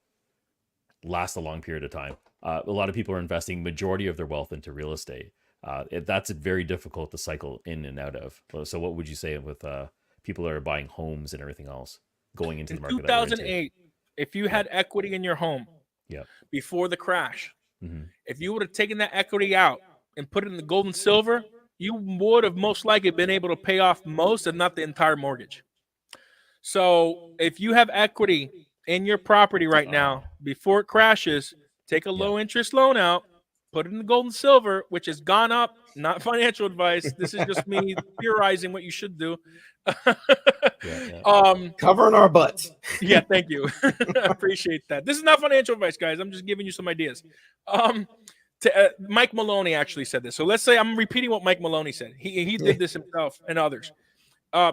last a long period of time. A lot of people are investing majority of their wealth into real estate. That's very difficult to cycle in and out of. So what would you say with people that are buying homes and everything else going into In the market that we're into? 2008, if you had equity in your home Yep. before the crash, Mm-hmm. if you would have taken that equity out and put it in the gold and silver, you would have most likely been able to pay off most, if not the entire mortgage. So if you have equity in your property right now, before it crashes, take a low interest loan out, put it in the gold and silver, which has gone up. Not financial advice. This is just me theorizing what you should do. Covering our butts. Yeah, thank you. I appreciate that. This is not financial advice, guys. I'm just giving you some ideas. Mike Maloney actually said this. So let's say I'm repeating what Mike Maloney said. He did this himself and others.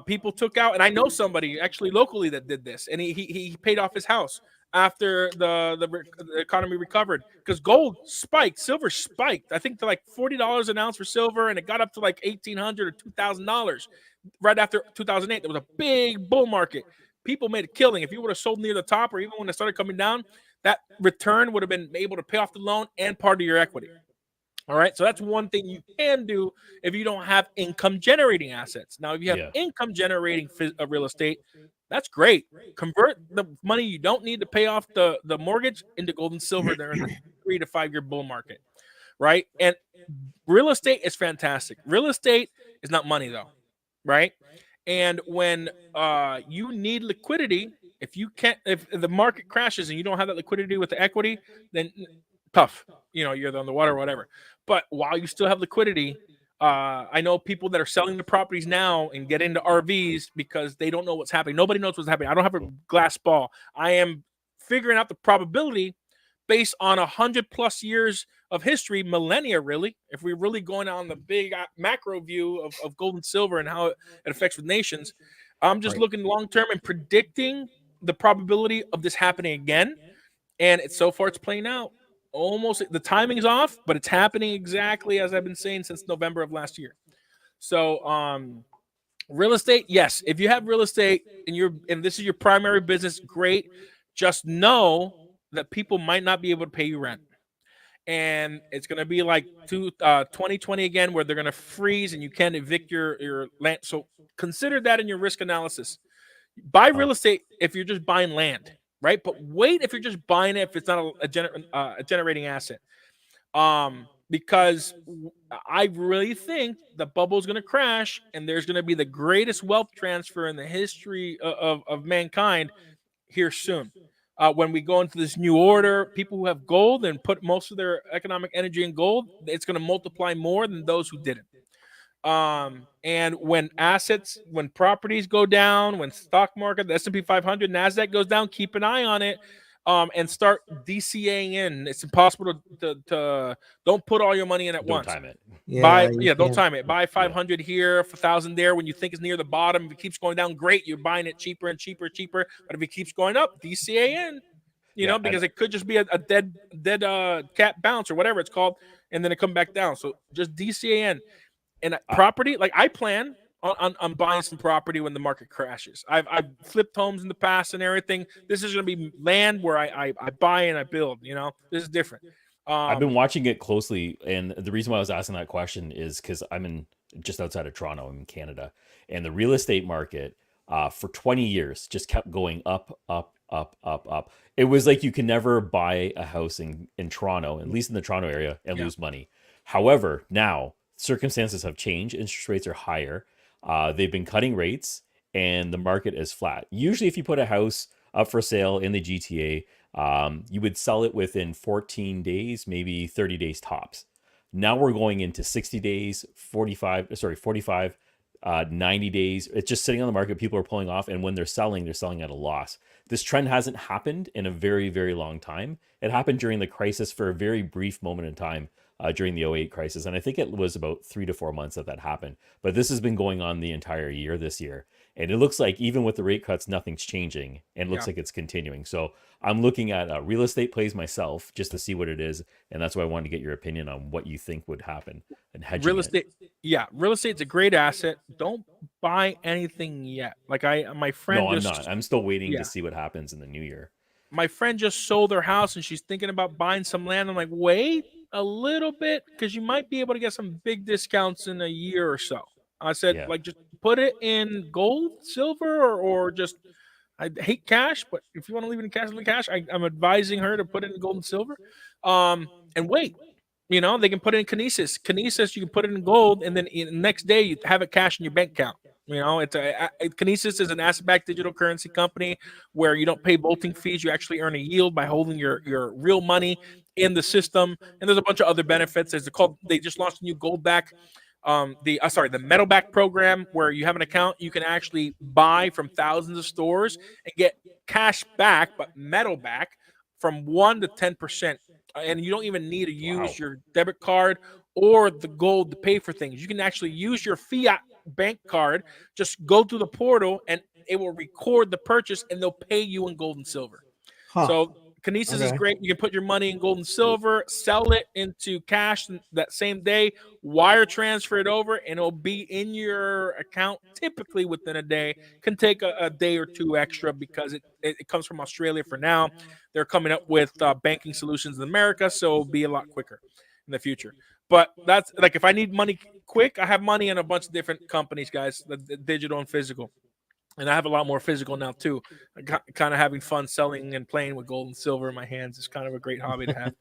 People took out, and I know somebody actually locally that did this, and he paid off his house after the economy recovered because gold spiked, silver spiked. I think to like $40 an ounce for silver, and it got up to like $1,800 or $2,000 right after 2008. There was a big bull market. People made a killing. If you would have sold near the top, or even when it started coming down, that return would have been able to pay off the loan and part of your equity. All right, so that's one thing you can do if you don't have income generating assets. Now, if you have income generating real estate, that's great. Convert the money you don't need to pay off the mortgage into gold and silver there in the 3 to 5 year bull market, right? And real estate is fantastic. Real estate is not money though, right? And when you need liquidity, if the market crashes and you don't have that liquidity with the equity, then tough. You're on the water or whatever. But while you still have liquidity, I know people that are selling the properties now and get into RVs because they don't know what's happening. Nobody knows what's happening. I don't have a glass ball. I am figuring out the probability based on 100+ years of history, millennia, really. If we're really going on the big macro view of gold and silver and how it affects with nations, I'm just looking long term and predicting the probability of this happening again. And so far it's playing out. Almost the timing's off, but it's happening exactly as I've been saying since November of last year. So real estate, yes. If you have real estate and this is your primary business, great. Just know that people might not be able to pay you rent. And it's going to be like 2020 again, where they're going to freeze and you can't evict your land. So consider that in your risk analysis. Buy real estate if you're just buying land. Right, but wait if you're just buying it if it's not a generating asset, because I really think the bubble is going to crash and there's going to be the greatest wealth transfer in the history of mankind here soon. When we go into this new order, people who have gold and put most of their economic energy in gold, it's going to multiply more than those who didn't. And when properties go down, when stock market, the S&P 500, NASDAQ goes down, keep an eye on it, and start DCAing in. It's impossible to don't put all your money in at once. Don't time it. Don't time it. Buy 500 here, 1,000 there. When you think it's near the bottom, if it keeps going down, great. You're buying it cheaper and cheaper. But if it keeps going up, DCA in. Because it could just be a dead cat bounce or whatever it's called, and then it come back down. So just DCA in. And property, like I plan on buying some property when the market crashes. I've flipped homes in the past and everything. This is going to be land where I buy and I build. This is different. I've been watching it closely, and the reason why I was asking that question is because I'm just outside of Toronto. I'm in Canada, and the real estate market for 20 years just kept going up. It was like you can never buy a house in Toronto, at least in the Toronto area, and lose money. However, now circumstances have changed. Interest rates are higher. They've been cutting rates and the market is flat. Usually if you put a house up for sale in the GTA, you would sell it within 14 days, maybe 30 days tops. Now we're going into 60 days, 45, 90 days. It's just sitting on the market. People are pulling off. And when they're selling at a loss. This trend hasn't happened in a very, very long time. It happened during the crisis for a very brief moment in time. During the 2008 crisis. And I think it was about 3 to 4 months that happened. But this has been going on the entire year this year. And it looks like even with the rate cuts, nothing's changing. And it looks like it's continuing. So I'm looking at real estate plays myself just to see what it is. And that's why I wanted to get your opinion on what you think would happen and hedging real estate. Yeah, real estate's a great asset. Don't buy anything yet. Like my friend. No, I'm not. I'm still waiting to see what happens in the new year. My friend just sold her house and she's thinking about buying some land. I'm like, wait a little bit because you might be able to get some big discounts in a year or so. I said, Yeah. like, just put it in gold, silver, or just, I hate cash, but if you want to leave it in cash, leave it in cash. I'm advising her to put it in gold and silver. And wait, they can put it in Kinesis. Kinesis, you can put it in gold, and then the next day you have it cash in your bank account. Kinesis is an asset-backed digital currency company where you don't pay bolting fees. You actually earn a yield by holding your real money in the system. And there's a bunch of other benefits. They just launched a new Goldback, the Metalback program, where you have an account, you can actually buy from thousands of stores and get cash back, but metal back from 1 to 10%. And you don't even need to use your debit card or the gold to pay for things. You can actually use your Fiat bank card, just go through the portal, and it will record the purchase, and they'll pay you in gold and silver. So Kinesis is great. You can put your money in gold and silver, sell it into cash that same day, wire transfer it over, and it'll be in your account typically within a day. Can take a day or two extra because it comes from Australia for now. They're coming up with banking solutions in America, so it'll be a lot quicker in the future. But that's like, if I need money quick, I have money in a bunch of different companies, guys, the digital and physical. And I have a lot more physical now too. Kind of having fun selling and playing with gold and silver in my hands is kind of a great hobby to have.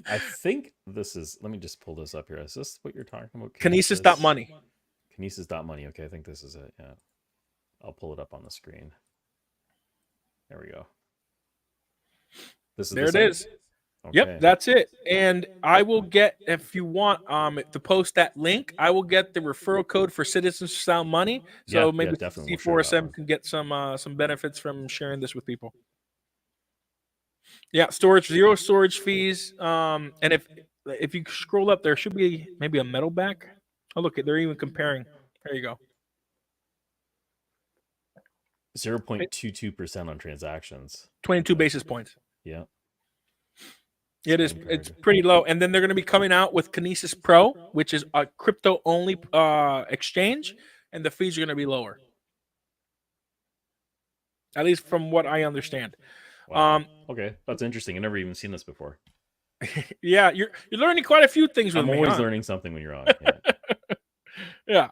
I think this is, let me just pull this up here. Is this what you're talking about? Kinesis.money. Kinesis.money. Okay, I think this is it. Yeah. I'll pull it up on the screen. There we go. There it is. Okay. Yep, that's it. And I will get, if you want to post that link, I will get the referral code for Citizens for Sound Money. So maybe C4SM can get some benefits from sharing this with people. Yeah, zero storage fees. And if you scroll up, there should be maybe a metal back. Oh, look, they're even comparing. There you go. 0.22% on transactions. 22 basis points. Yeah. It is. It's pretty low. And then they're going to be coming out with Kinesis Pro, which is a crypto-only exchange, and the fees are going to be lower. At least from what I understand. Wow. Okay, that's interesting. I've never even seen this before. Yeah, you're learning quite a few things with me. I'm always learning something when you're on. Yeah. Yeah.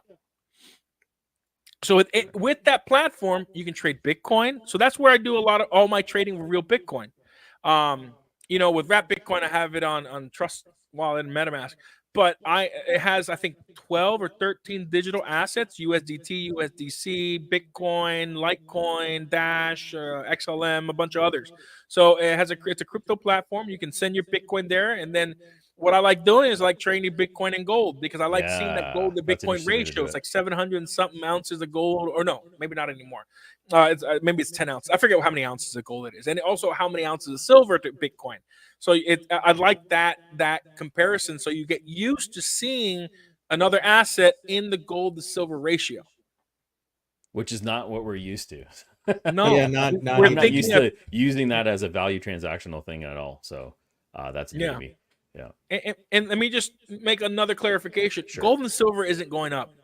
So with that platform, you can trade Bitcoin. So that's where I do all my trading with real Bitcoin. With Wrap Bitcoin, I have it on Trust Wallet and MetaMask, but it has, I think, 12 or 13 digital assets: USDT, USDC, Bitcoin, Litecoin, Dash, XLM, a bunch of others. So it's a crypto platform. You can send your Bitcoin there, and then what I like doing is like trading Bitcoin and gold, because I like seeing that gold to Bitcoin ratio. It's like 700 and something ounces of gold, or no, maybe not anymore. Maybe it's 10 ounces. I forget how many ounces of gold it is, and also how many ounces of silver to Bitcoin. So I like that comparison. So you get used to seeing another asset in the gold to silver ratio, which is not what we're used to. No, yeah, not we're not used to using that as a value transactional thing at all. So that's new to me. Yeah. And let me just make another clarification. Sure. Gold and silver isn't going up.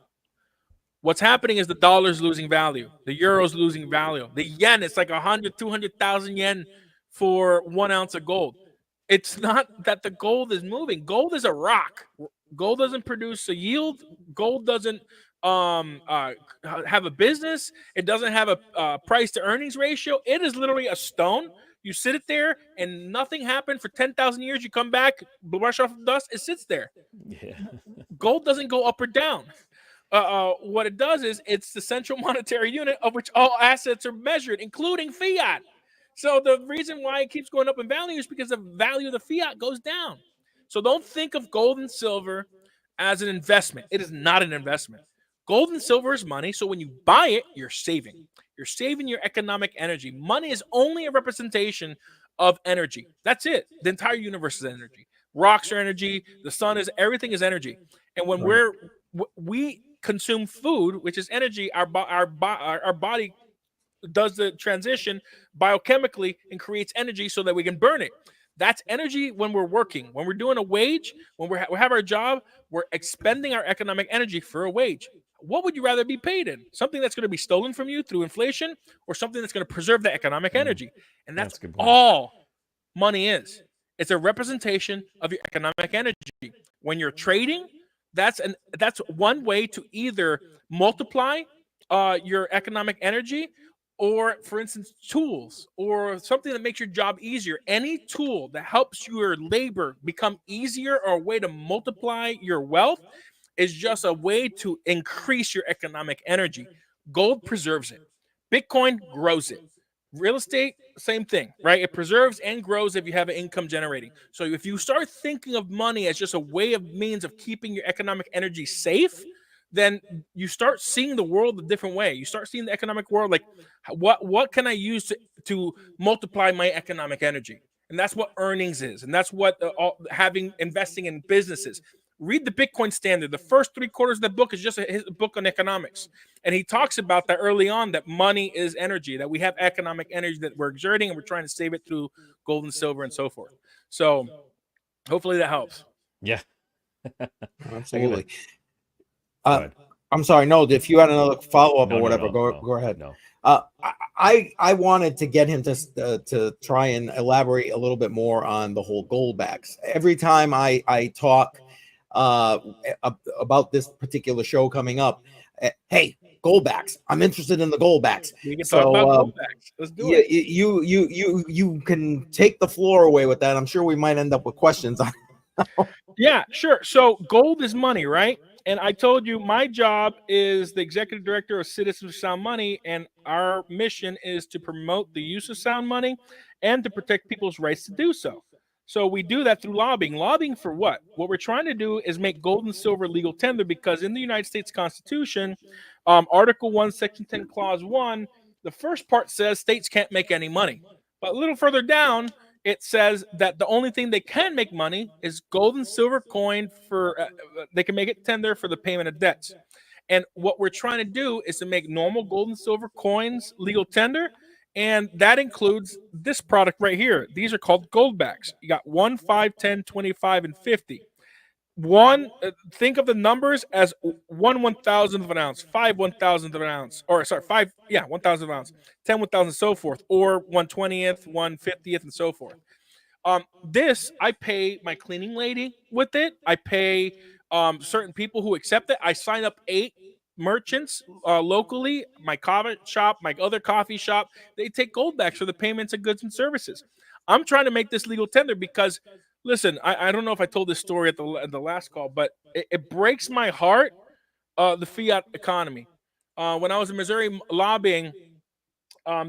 What's happening is the dollar's losing value. The euro's losing value. The yen, it's like 100, 200,000 yen for 1 ounce of gold. It's not that the gold is moving. Gold is a rock. Gold doesn't produce a yield. Gold doesn't have a business. It doesn't have a price to earnings ratio. It is literally a stone. You sit it there and nothing happened for 10,000 years. You come back, brush off the dust, it sits there. Yeah. Gold doesn't go up or down. What it does is it's the central monetary unit of which all assets are measured, including fiat. So the reason why it keeps going up in value is because the value of the fiat goes down. So don't think of gold and silver as an investment. It is not an investment. Gold and silver is money. So when you buy it, you're saving. You're saving your economic energy. Money is only a representation of energy. That's it. The entire universe is energy. Rocks are energy. The sun is, everything is energy. And when we consume food, which is energy, our body does the transition biochemically and creates energy so that we can burn it. That's energy when we're working. When we're doing a wage, when we have our job, we're expending our economic energy for a wage. What would you rather be paid in? Something that's going to be stolen from you through inflation, or something that's going to preserve the economic energy? And that's all money is. It's a representation of your economic energy. When you're trading, that's one way to either multiply your economic energy, or, for instance, tools or something that makes your job easier. Any tool that helps your labor become easier, or a way to multiply your wealth, is just a way to increase your economic energy. Gold preserves it. Bitcoin grows it. Real estate, same thing, right? It preserves and grows if you have an income generating. So if you start thinking of money as just a way of means of keeping your economic energy safe, then you start seeing the world a different way. You start seeing the economic world like, what can I use to multiply my economic energy? And that's what earnings is, and that's what investing in businesses. Read the Bitcoin Standard. The first 3/4 of the book is just his book on economics. And he talks about that early on, that money is energy, that we have economic energy that we're exerting, and we're trying to save it through gold and silver and so forth. So hopefully that helps. Yeah. Absolutely. Go ahead. I'm sorry. No, if you had another follow-up No, or no, whatever, no, go ahead. No. I wanted to get him to try and elaborate a little bit more on the whole Goldbacks. Every time I talk about this particular show coming up, hey, Goldbacks, I'm interested in the Goldbacks. We can talk about Goldbacks. Let's do it. You can take the floor away with that. I'm sure we might end up with questions on. Yeah, sure. So gold is money, right? And I told you my job is the executive director of Citizens for Sound Money, and our mission is to promote the use of sound money and to protect people's rights to do so. So we do that through lobbying. Lobbying for what? What we're trying to do is make gold and silver legal tender, because in the United States Constitution, Article 1, Section 10, Clause 1, the first part says states can't make any money. But a little further down, it says that the only thing they can make money is gold and silver coin for they can make it tender for the payment of debts. And what we're trying to do is to make normal gold and silver coins legal tender, and that includes this product right here. These are called Goldbacks. You got 1, 5, 10, 25, and 50. Think of the numbers as 1/1000th of an ounce, 5 1,000th of an ounce, or sorry, 1,000th of an ounce, 10 1,000, so forth, or 1/20th, 1/50th, and so forth. This I pay my cleaning lady with it. I pay certain people who accept it. I sign up 8 merchants locally, my coffee shop, my other coffee shop. They take Goldbacks for the payments of goods and services. I'm trying to make this legal tender because, listen, I don't know if I told this story at the last call, but it breaks my heart, the fiat economy. When I was in Missouri lobbying,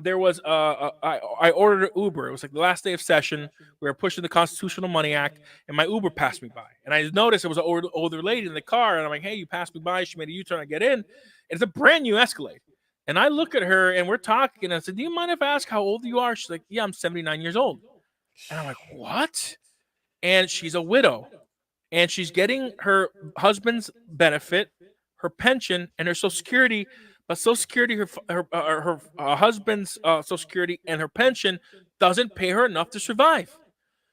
there was I ordered an Uber. It was like the last day of session. We were pushing the Constitutional Money Act, and my Uber passed me by. And I noticed it was an older lady in the car, and I'm like, hey, you passed me by. She made a U-turn. I get in. It's a brand new Escalade. And I look at her, and we're talking, and I said, do you mind if I ask how old you are? She's like, yeah, I'm 79 years old. And I'm like, what? And she's a widow, and she's getting her husband's benefit, her pension, and her Social Security. But Social Security, her husband's Social Security and her pension doesn't pay her enough to survive.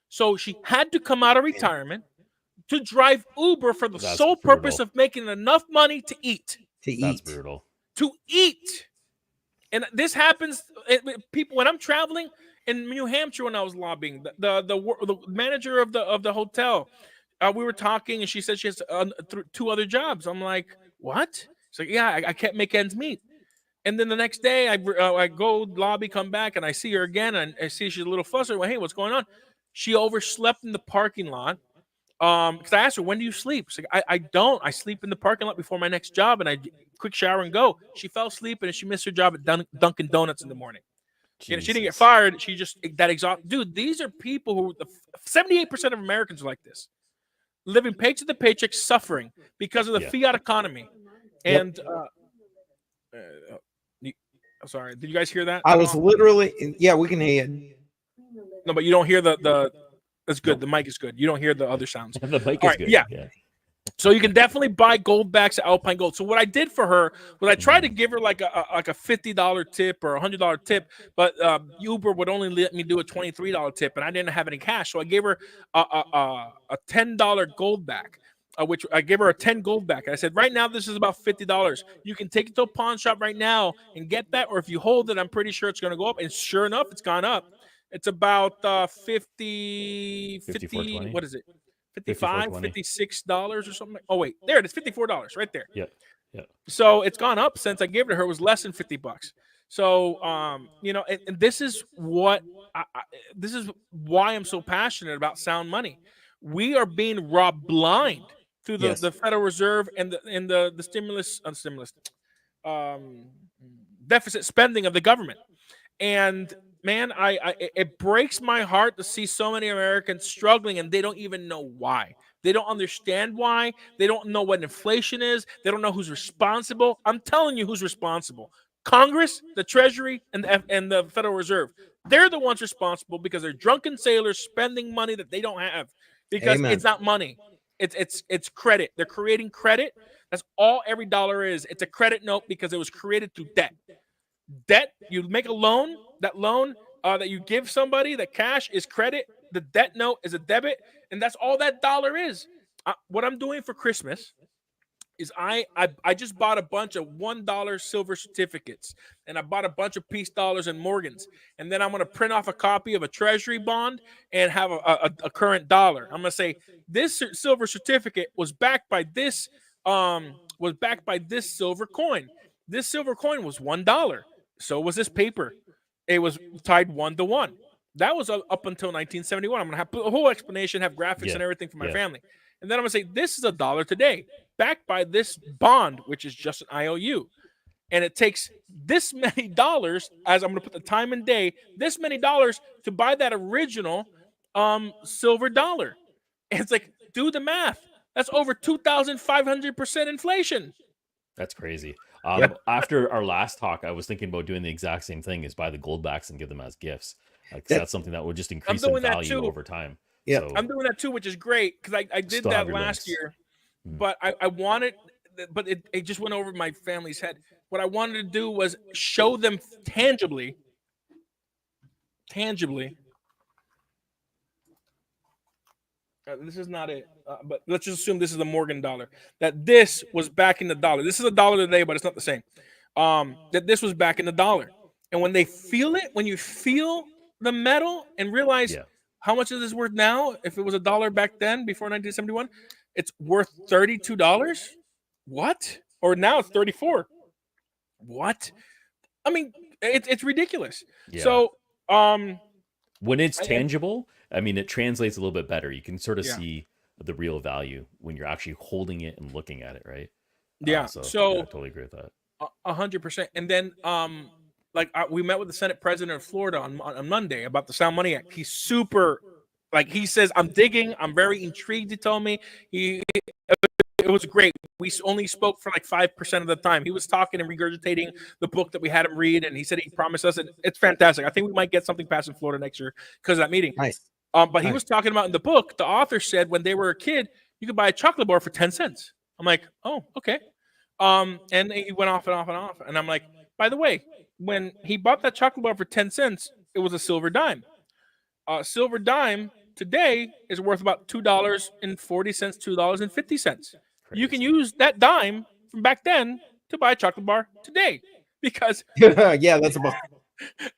So she had to come out of retirement to drive Uber for the sole purpose of making enough money to eat. That's brutal. To eat. And this happens, people, when I'm traveling in New Hampshire, when I was lobbying, the manager of the hotel, we were talking, and she said she has 2 other jobs. I'm like, what? She's like, yeah, I can't make ends meet. And then the next day, I go lobby, come back, and I see her again, and I see she's a little flustered. Well, hey, what's going on? She overslept in the parking lot. Because I asked her, when do you sleep? She's like, I don't. I sleep in the parking lot before my next job, and I quick shower and go. She fell asleep, and she missed her job at Dunkin' Donuts in the morning. You know, she didn't get fired. She just that exhausted. Dude, these are people who 78% of Americans are like this, living paycheck to paycheck, suffering because of the fiat economy. And sorry, did you guys hear that? I was literally, we can hear you. No, but you don't hear the. That's good. The mic is good. You don't hear the other sounds. The mic is good. Yeah. So you can definitely buy Goldbacks at Alpine Gold. So what I did for her was I tried to give her like a $50 tip or $100 tip, but Uber would only let me do a $23 tip, and I didn't have any cash. So I gave her a $10 Goldback, which I gave her a 10 Goldback. And I said, right now this is about $50. You can take it to a pawn shop right now and get that, or if you hold it, I'm pretty sure it's going to go up. And sure enough, it's gone up. It's about 50, 54.20. what is it? 55, $54.20. $56 or something. Oh, wait, there it is, $54 right there. Yeah. Yeah. So it's gone up since I gave it to her. It was less than $50. So, and this is what this is why I'm so passionate about sound money. We are being robbed blind through the Federal Reserve and the stimulus deficit spending of the government. And man, it breaks my heart to see so many Americans struggling and they don't even know why. They don't understand why. They don't know what inflation is. They don't know who's responsible. I'm telling you who's responsible. Congress, the Treasury, and the Federal Reserve. They're the ones responsible because they're drunken sailors spending money that they don't have because It's not money. It's credit. They're creating credit. That's all every dollar is. It's a credit note because it was created through debt. Debt, you make a loan, that loan that you give somebody, that cash is credit, the debt note is a debit, and that's all that dollar is. What I'm doing for Christmas is I just bought a bunch of $1 silver certificates, and I bought a bunch of peace dollars and Morgans, and then I'm going to print off a copy of a treasury bond and have a current dollar. I'm going to say this silver certificate was backed by this silver coin. This silver coin was $1. So was this paper. It was tied 1-to-1. That was up until 1971. I'm going to have a whole explanation, have graphics and everything for my family. And then I'm going to say, this is $1 today, backed by this bond, which is just an IOU. And it takes this many dollars, as I'm going to put the time and day, this many dollars to buy that original silver dollar. And it's like, do the math. That's over 2,500% inflation. That's crazy. After our last talk, I was thinking about doing the exact same thing, is buy the Goldbacks and give them as gifts. That's something that would just increase in value over time. Yeah, so, I'm doing that too, which is great because I did that last year, but I wanted, but it just went over my family's head. What I wanted to do was show them tangibly. This is not it, but let's just assume this is the Morgan dollar. That this was back in the dollar. This is a dollar today, but it's not the same. That this was back in the dollar, and when they feel it, when you feel the metal and realize how much is this worth now, if it was $1 back then before 1971, it's worth $32. What? Or now it's 34. What? I mean, it's ridiculous. Yeah. So, when it's tangible, I mean, it translates a little bit better. You can sort of see the real value when you're actually holding it and looking at it, right? Yeah. So I totally agree with that. 100%. And then, we met with the Senate President of Florida on Monday about the Sound Money Act. He's super, he says, I'm digging. I'm very intrigued. He told me it was great. We only spoke for 5% of the time. He was talking and regurgitating the book that we had him read, and he said he promised us, and it's fantastic. I think we might get something passed in Florida next year because of that meeting. Nice. But he was talking about in the book, the author said when they were a kid, you could buy a chocolate bar for 10 cents. I'm like, oh, okay. And he went off and off and off. And I'm like, by the way, when he bought that chocolate bar for 10 cents, it was a silver dime. Silver dime today is worth about $2.40, $2.50. You can use that dime from back then to buy a chocolate bar today because that's about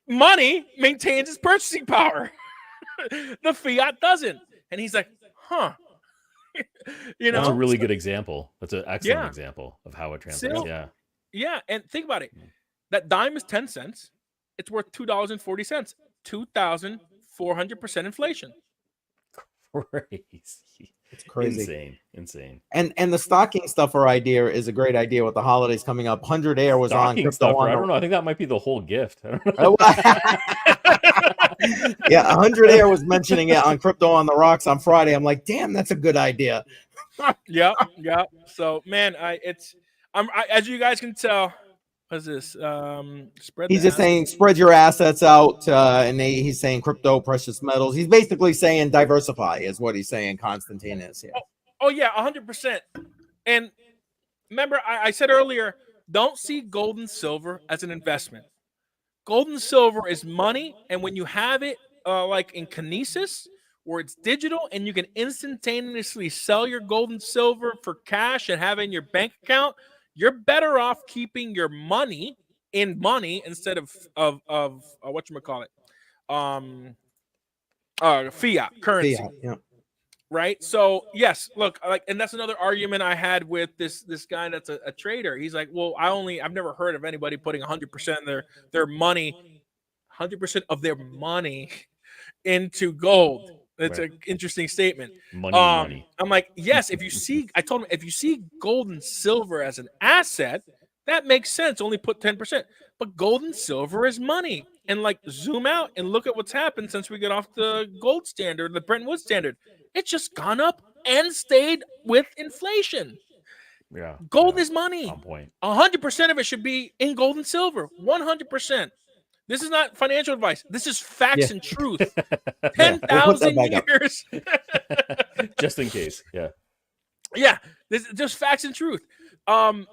money maintains its purchasing power. The fiat doesn't. And he's like, huh. That's a really good example. That's an excellent example of how it translates. Yeah. And think about it. That dime is 10 cents. It's worth $2.40. 2,400% inflation. Crazy. It's crazy. Insane. And the stocking stuffer idea is a great idea with the holidays coming up. 100 Air was stocking on stuffer. I don't know. I think that might be the whole gift. I don't know. 100 Air was mentioning it on Crypto on the Rocks on Friday. I'm like, damn, that's a good idea. Yeah. So, man, as you guys can tell, what's this? He's just saying spread your assets out, and he's saying crypto, precious metals. He's basically saying diversify is what he's saying. Constantine is here. Oh yeah, 100%. And remember, I said earlier, don't see gold and silver as an investment. Gold and silver is money, and when you have it, like in Kinesis, where it's digital, and you can instantaneously sell your gold and silver for cash and have it in your bank account, you're better off keeping your money in money instead of whatchamacallit, fiat currency. Fiat, yeah. Right. So yes, look, like, and that's another argument I had with this guy that's a trader. He's like, well, I've never heard of anybody putting 100% of their money, 100% of their money into gold. That's Right. an interesting statement. Money. I'm like, yes, I told him, if you see gold and silver as an asset, that makes sense. Only put 10%. But gold and silver is money. And like, zoom out and look at what's happened since we got off the gold standard, the Bretton Woods standard. It's just gone up and stayed with inflation. Yeah. Gold is money. On point. 100% of it should be in gold and silver. 100%. This is not financial advice. This is facts and truth. 10,000 years. Just in case. Yeah. Yeah. This is just facts and truth. And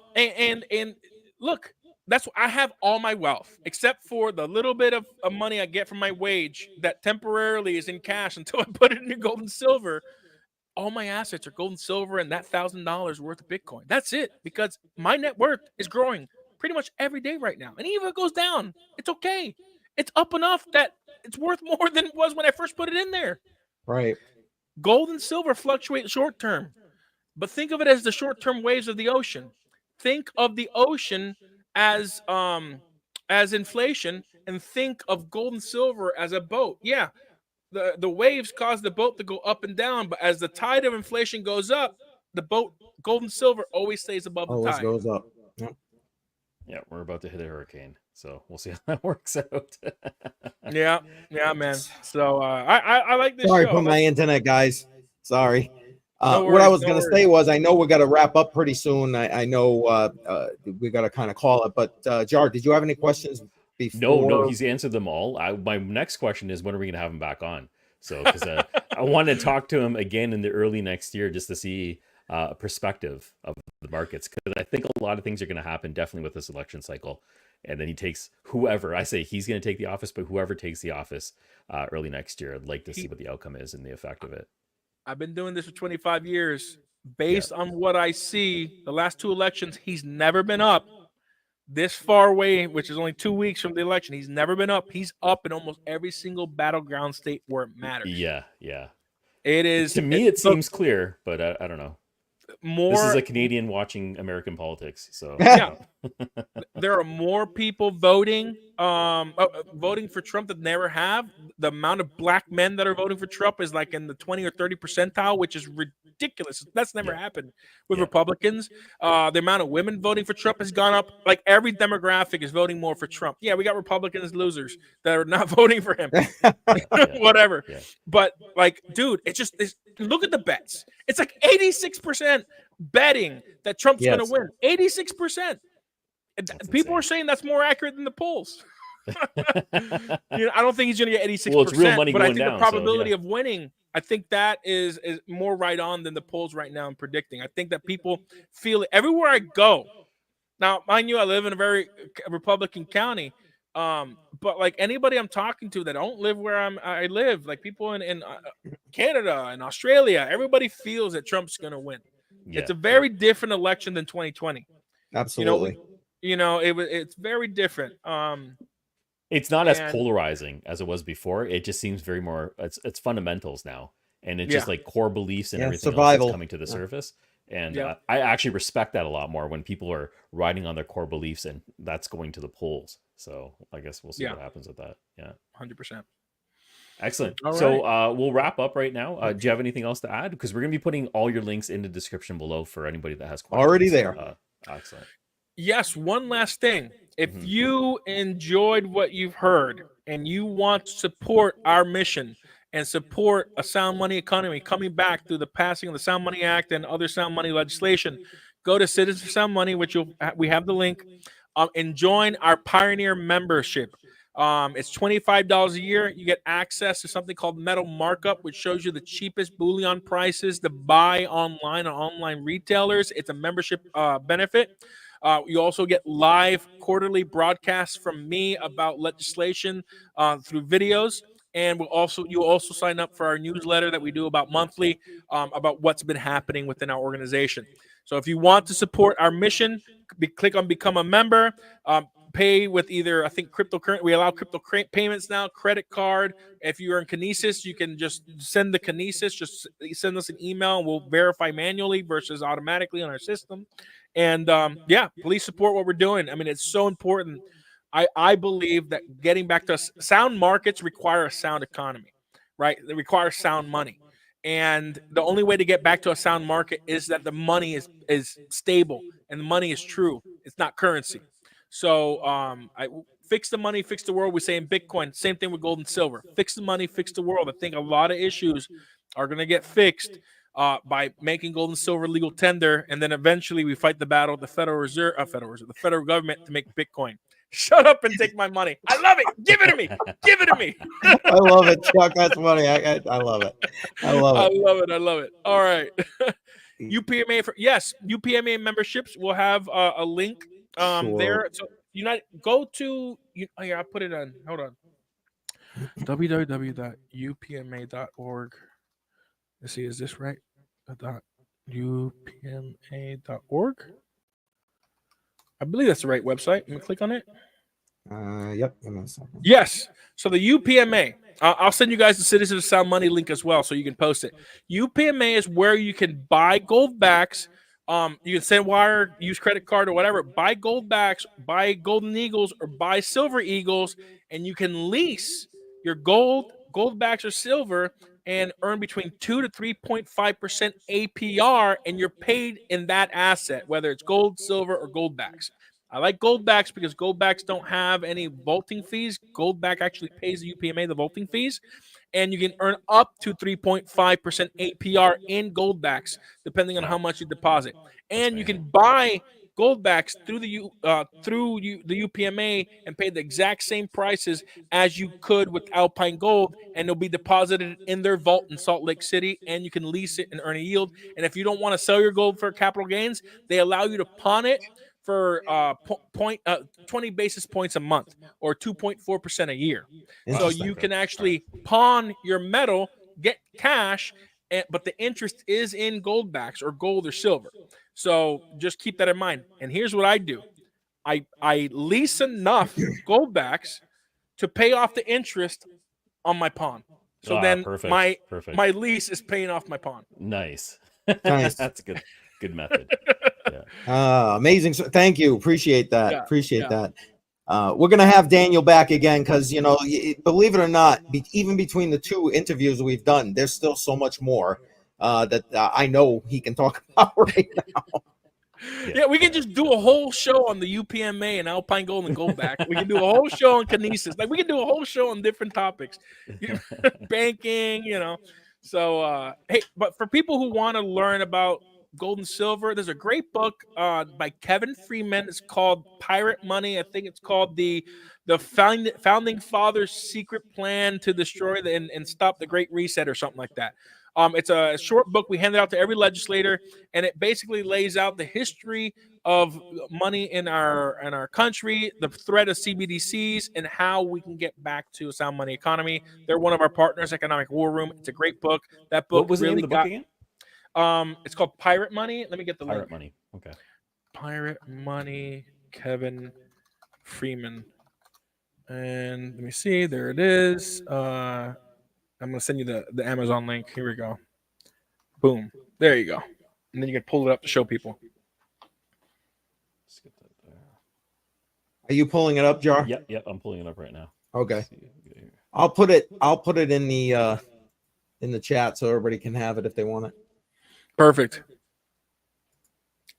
look, that's what I have all my wealth, except for the little bit of money I get from my wage that temporarily is in cash until I put it into gold and silver. All my assets are gold and silver and that $1,000 worth of Bitcoin. That's it, because my net worth is growing pretty much every day right now. And even if it goes down, it's okay. It's up enough that it's worth more than it was when I first put it in there. Right. Gold and silver fluctuate short term, but think of it as the short term waves of the ocean. Think of the ocean as inflation, and think of gold and silver as a boat. Yeah, the waves cause the boat to go up and down, but as the tide of inflation goes up, the boat, gold and silver, always stays above the tide. Always goes up. Yep. Yeah, we're about to hit a hurricane, so we'll see how that works out. yeah, man. So I like this. Sorry show. for my internet, guys. Sorry. No What I worries, was no going to worries. say was, I know we got to wrap up pretty soon. I know we got to kind of call it, but Jar, did you have any questions before? No, he's answered them all. My next question is, when are we going to have him back on? So, because I want to talk to him again in the early next year, just to see a perspective of the markets, because I think a lot of things are going to happen definitely with this election cycle. And then he takes whoever, I say he's going to take the office, but whoever takes the office early next year, I'd like to see what the outcome is and the effect of it. I've been doing this for 25 years. Based on what I see, the last two elections, he's never been up this far away, which is only 2 weeks from the election. He's never been up. He's up in almost every single battleground state where it matters. Yeah. It is. To me, it seems clear, but I don't know. More. This is a Canadian watching American politics, so yeah. There are more people voting for Trump that never have. The amount of black men that are voting for Trump is like in the 20 or 30 percentile, which is ridiculous. That's never happened with Republicans. The amount of women voting for Trump has gone up. Like, every demographic is voting more for Trump. Yeah, we got Republicans losers that are not voting for him. Whatever. Yeah. But like, dude, look at the bets. It's like 86% betting that Trump's going to win. 86%. People are saying that's more accurate than the polls. I don't think he's going to get 86%. Well, it's real money, but I think the probability of winning, I think that is more right on than the polls right now I'm predicting. I think that people feel it everywhere I go. Now, mind you, I live in a very Republican county, but like, anybody I'm talking to that don't live where I live, like people in Canada and Australia, everybody feels that Trump's going to win. Yeah. It's a very different election than 2020. Absolutely. It's very different. It's not as polarizing as it was before. It just seems very more. It's fundamentals now, and it's just like core beliefs and everything else that's coming to the surface. And I actually respect that a lot more when people are riding on their core beliefs, and that's going to the polls. So I guess we'll see what happens with that. Yeah, 100%. Excellent. All right. So we'll wrap up right now. Do you have anything else to add? Because we're going to be putting all your links in the description below for anybody that has questions. Already there. Excellent. Yes, one last thing. If you enjoyed what you've heard and you want to support our mission and support a sound money economy coming back through the passing of the Sound Money Act and other sound money legislation, go to Citizens for Sound Money, which we have the link, and join our Pioneer membership. It's $25 a year. You get access to something called Metal Markup, which shows you the cheapest bullion prices to buy online on online retailers. It's a membership benefit. You also get live quarterly broadcasts from me about legislation through videos. And you'll also sign up for our newsletter that we do about monthly about what's been happening within our organization. So if you want to support our mission, click on Become a Member. pay with either, I think, cryptocurrency. We allow payments now, credit card. If you're in Kinesis, you can just send the Kinesis, just send us an email and we'll verify manually versus automatically on our system. And yeah, please support what we're doing. I mean, it's so important. I believe that getting back to sound markets require a sound economy, right? They require sound money. And the only way to get back to a sound market is that the money is stable and the money is true. It's not currency. So I fix the money, fix the world. We say in Bitcoin, same thing with gold and silver. Fix the money, fix the world. I think a lot of issues are going to get fixed by making gold and silver legal tender, and then eventually we fight the battle with the the federal government to make Bitcoin. Shut up and take my money. I love it. Give it to me. Give it to me. I love it, Chuck. That's funny. I love it. I love it. I love it. I love it. All right. UPMA UPMA memberships will have a link there. So go to here, I'll put it on. Hold on. www.upma.org. Let's see, is this right? .upma.org. I believe that's the right website. Let me click on it. Yep. Yes. So the UPMA, I'll send you guys the Citizens of Sound Money link as well, so you can post it. UPMA is where you can buy Goldbacks. You can send wire, use credit card or whatever. Buy Goldbacks, buy Golden Eagles, or buy Silver Eagles, and you can lease your Goldbacks or silver and earn between 2 to 3.5% APR, and you're paid in that asset, whether it's gold, silver, or Goldbacks. I like Goldbacks because Goldbacks don't have any vaulting fees. Goldback actually pays the UPMA the vaulting fees, and you can earn up to 3.5% APR in Goldbacks, depending on how much you deposit. And you can buy Goldbacks through the UPMA and pay the exact same prices as you could with Alpine Gold, and they'll be deposited in their vault in Salt Lake City, and you can lease it and earn a yield. And if you don't want to sell your gold for capital gains, they allow you to pawn it for 20 basis points a month or 2.4% a year. So you can actually pawn your metal, get cash, but the interest is in Goldbacks or gold or silver. So just keep that in mind. And here's what I do. I lease enough Goldbacks to pay off the interest on my pawn. So then my lease is paying off my pawn. Nice. Nice. That's a good method. Yeah. Amazing. Thank you. Appreciate that. Appreciate that. We're going to have Daniel back again because, believe it or not, even between the two interviews we've done, there's still so much more that I know he can talk about right now. Yeah, we can just do a whole show on the UPMA and Alpine Gold and Goldback. We can do a whole show on Kinesis. Like, we can do a whole show on different topics. Banking, So, hey, but for people who want to learn about gold and silver, there's a great book by Kevin Freeman. It's called Pirate Money. I think it's called the Founding Fathers' Secret Plan to Destroy and Stop the Great Reset or something like that. It's a short book. We hand it out to every legislator, and it basically lays out the history of money in our country, the threat of CBDCs, and how we can get back to a sound money economy. They're one of our partners, Economic War Room. It's a great book. That book What was really the name of the book again? It's called Pirate Money. Let me get the link. Pirate Money. Okay. Pirate Money, Kevin Freeman. And let me see. There it is. I'm going to send you the Amazon link. Here we go. Boom. There you go. And then you can pull it up to show people. Let's get that there. Are you pulling it up, Jar? Yep. I'm pulling it up right now. Okay. I'll put it in the chat so everybody can have it if they want it. Perfect.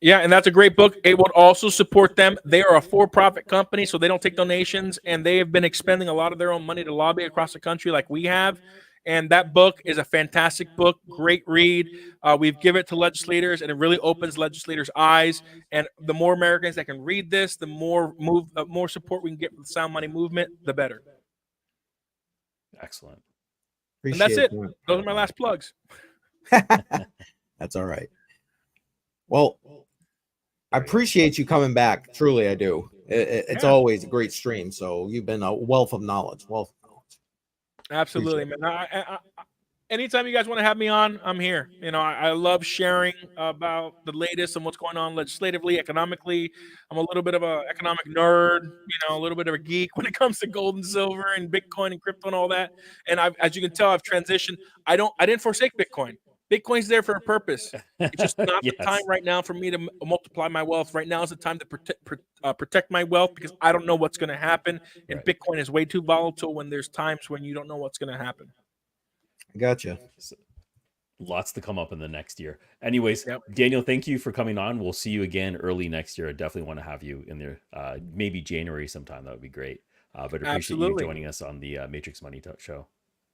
Yeah, and that's a great book. It would also support them. They are a for-profit company, so they don't take donations, and they have been expending a lot of their own money to lobby across the country like we have. And that book is a fantastic book, great read. We've given it to legislators, and it really opens legislators' eyes. And the more Americans that can read this, the more support we can get from the Sound Money movement, the better. Excellent. And that's it. Those are my last plugs. That's all right. Well, I appreciate you coming back. Truly, I do. It's always a great stream. So you've been a wealth of knowledge. Absolutely, man. anytime you guys want to have me on, I'm here. You know, I love sharing about the latest and what's going on legislatively, economically. I'm a little bit of an economic nerd, a little bit of a geek when it comes to gold and silver and Bitcoin and crypto and all that. And as you can tell, I've transitioned. I didn't forsake Bitcoin. Bitcoin's there for a purpose. It's just not the time Yes. right now for me to multiply my wealth. Right now is the time to protect my wealth because I don't know what's going to happen. And Right. Bitcoin is way too volatile when there's times when you don't know what's going to happen. Gotcha. So, lots to come up in the next year. Anyways, Yep. Daniel, thank you for coming on. We'll see you again early next year. I definitely want to have you in there, maybe January sometime. That would be great. But appreciate Absolutely. you joining us on the Matrix Money Show.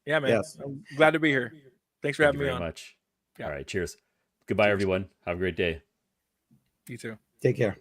Yeah, man. Yes. I'm glad to be here. Thanks for Thank having you me very on. much. Yeah. All right. Cheers. Goodbye, Cheers. everyone. Have a great day. You too. Take care.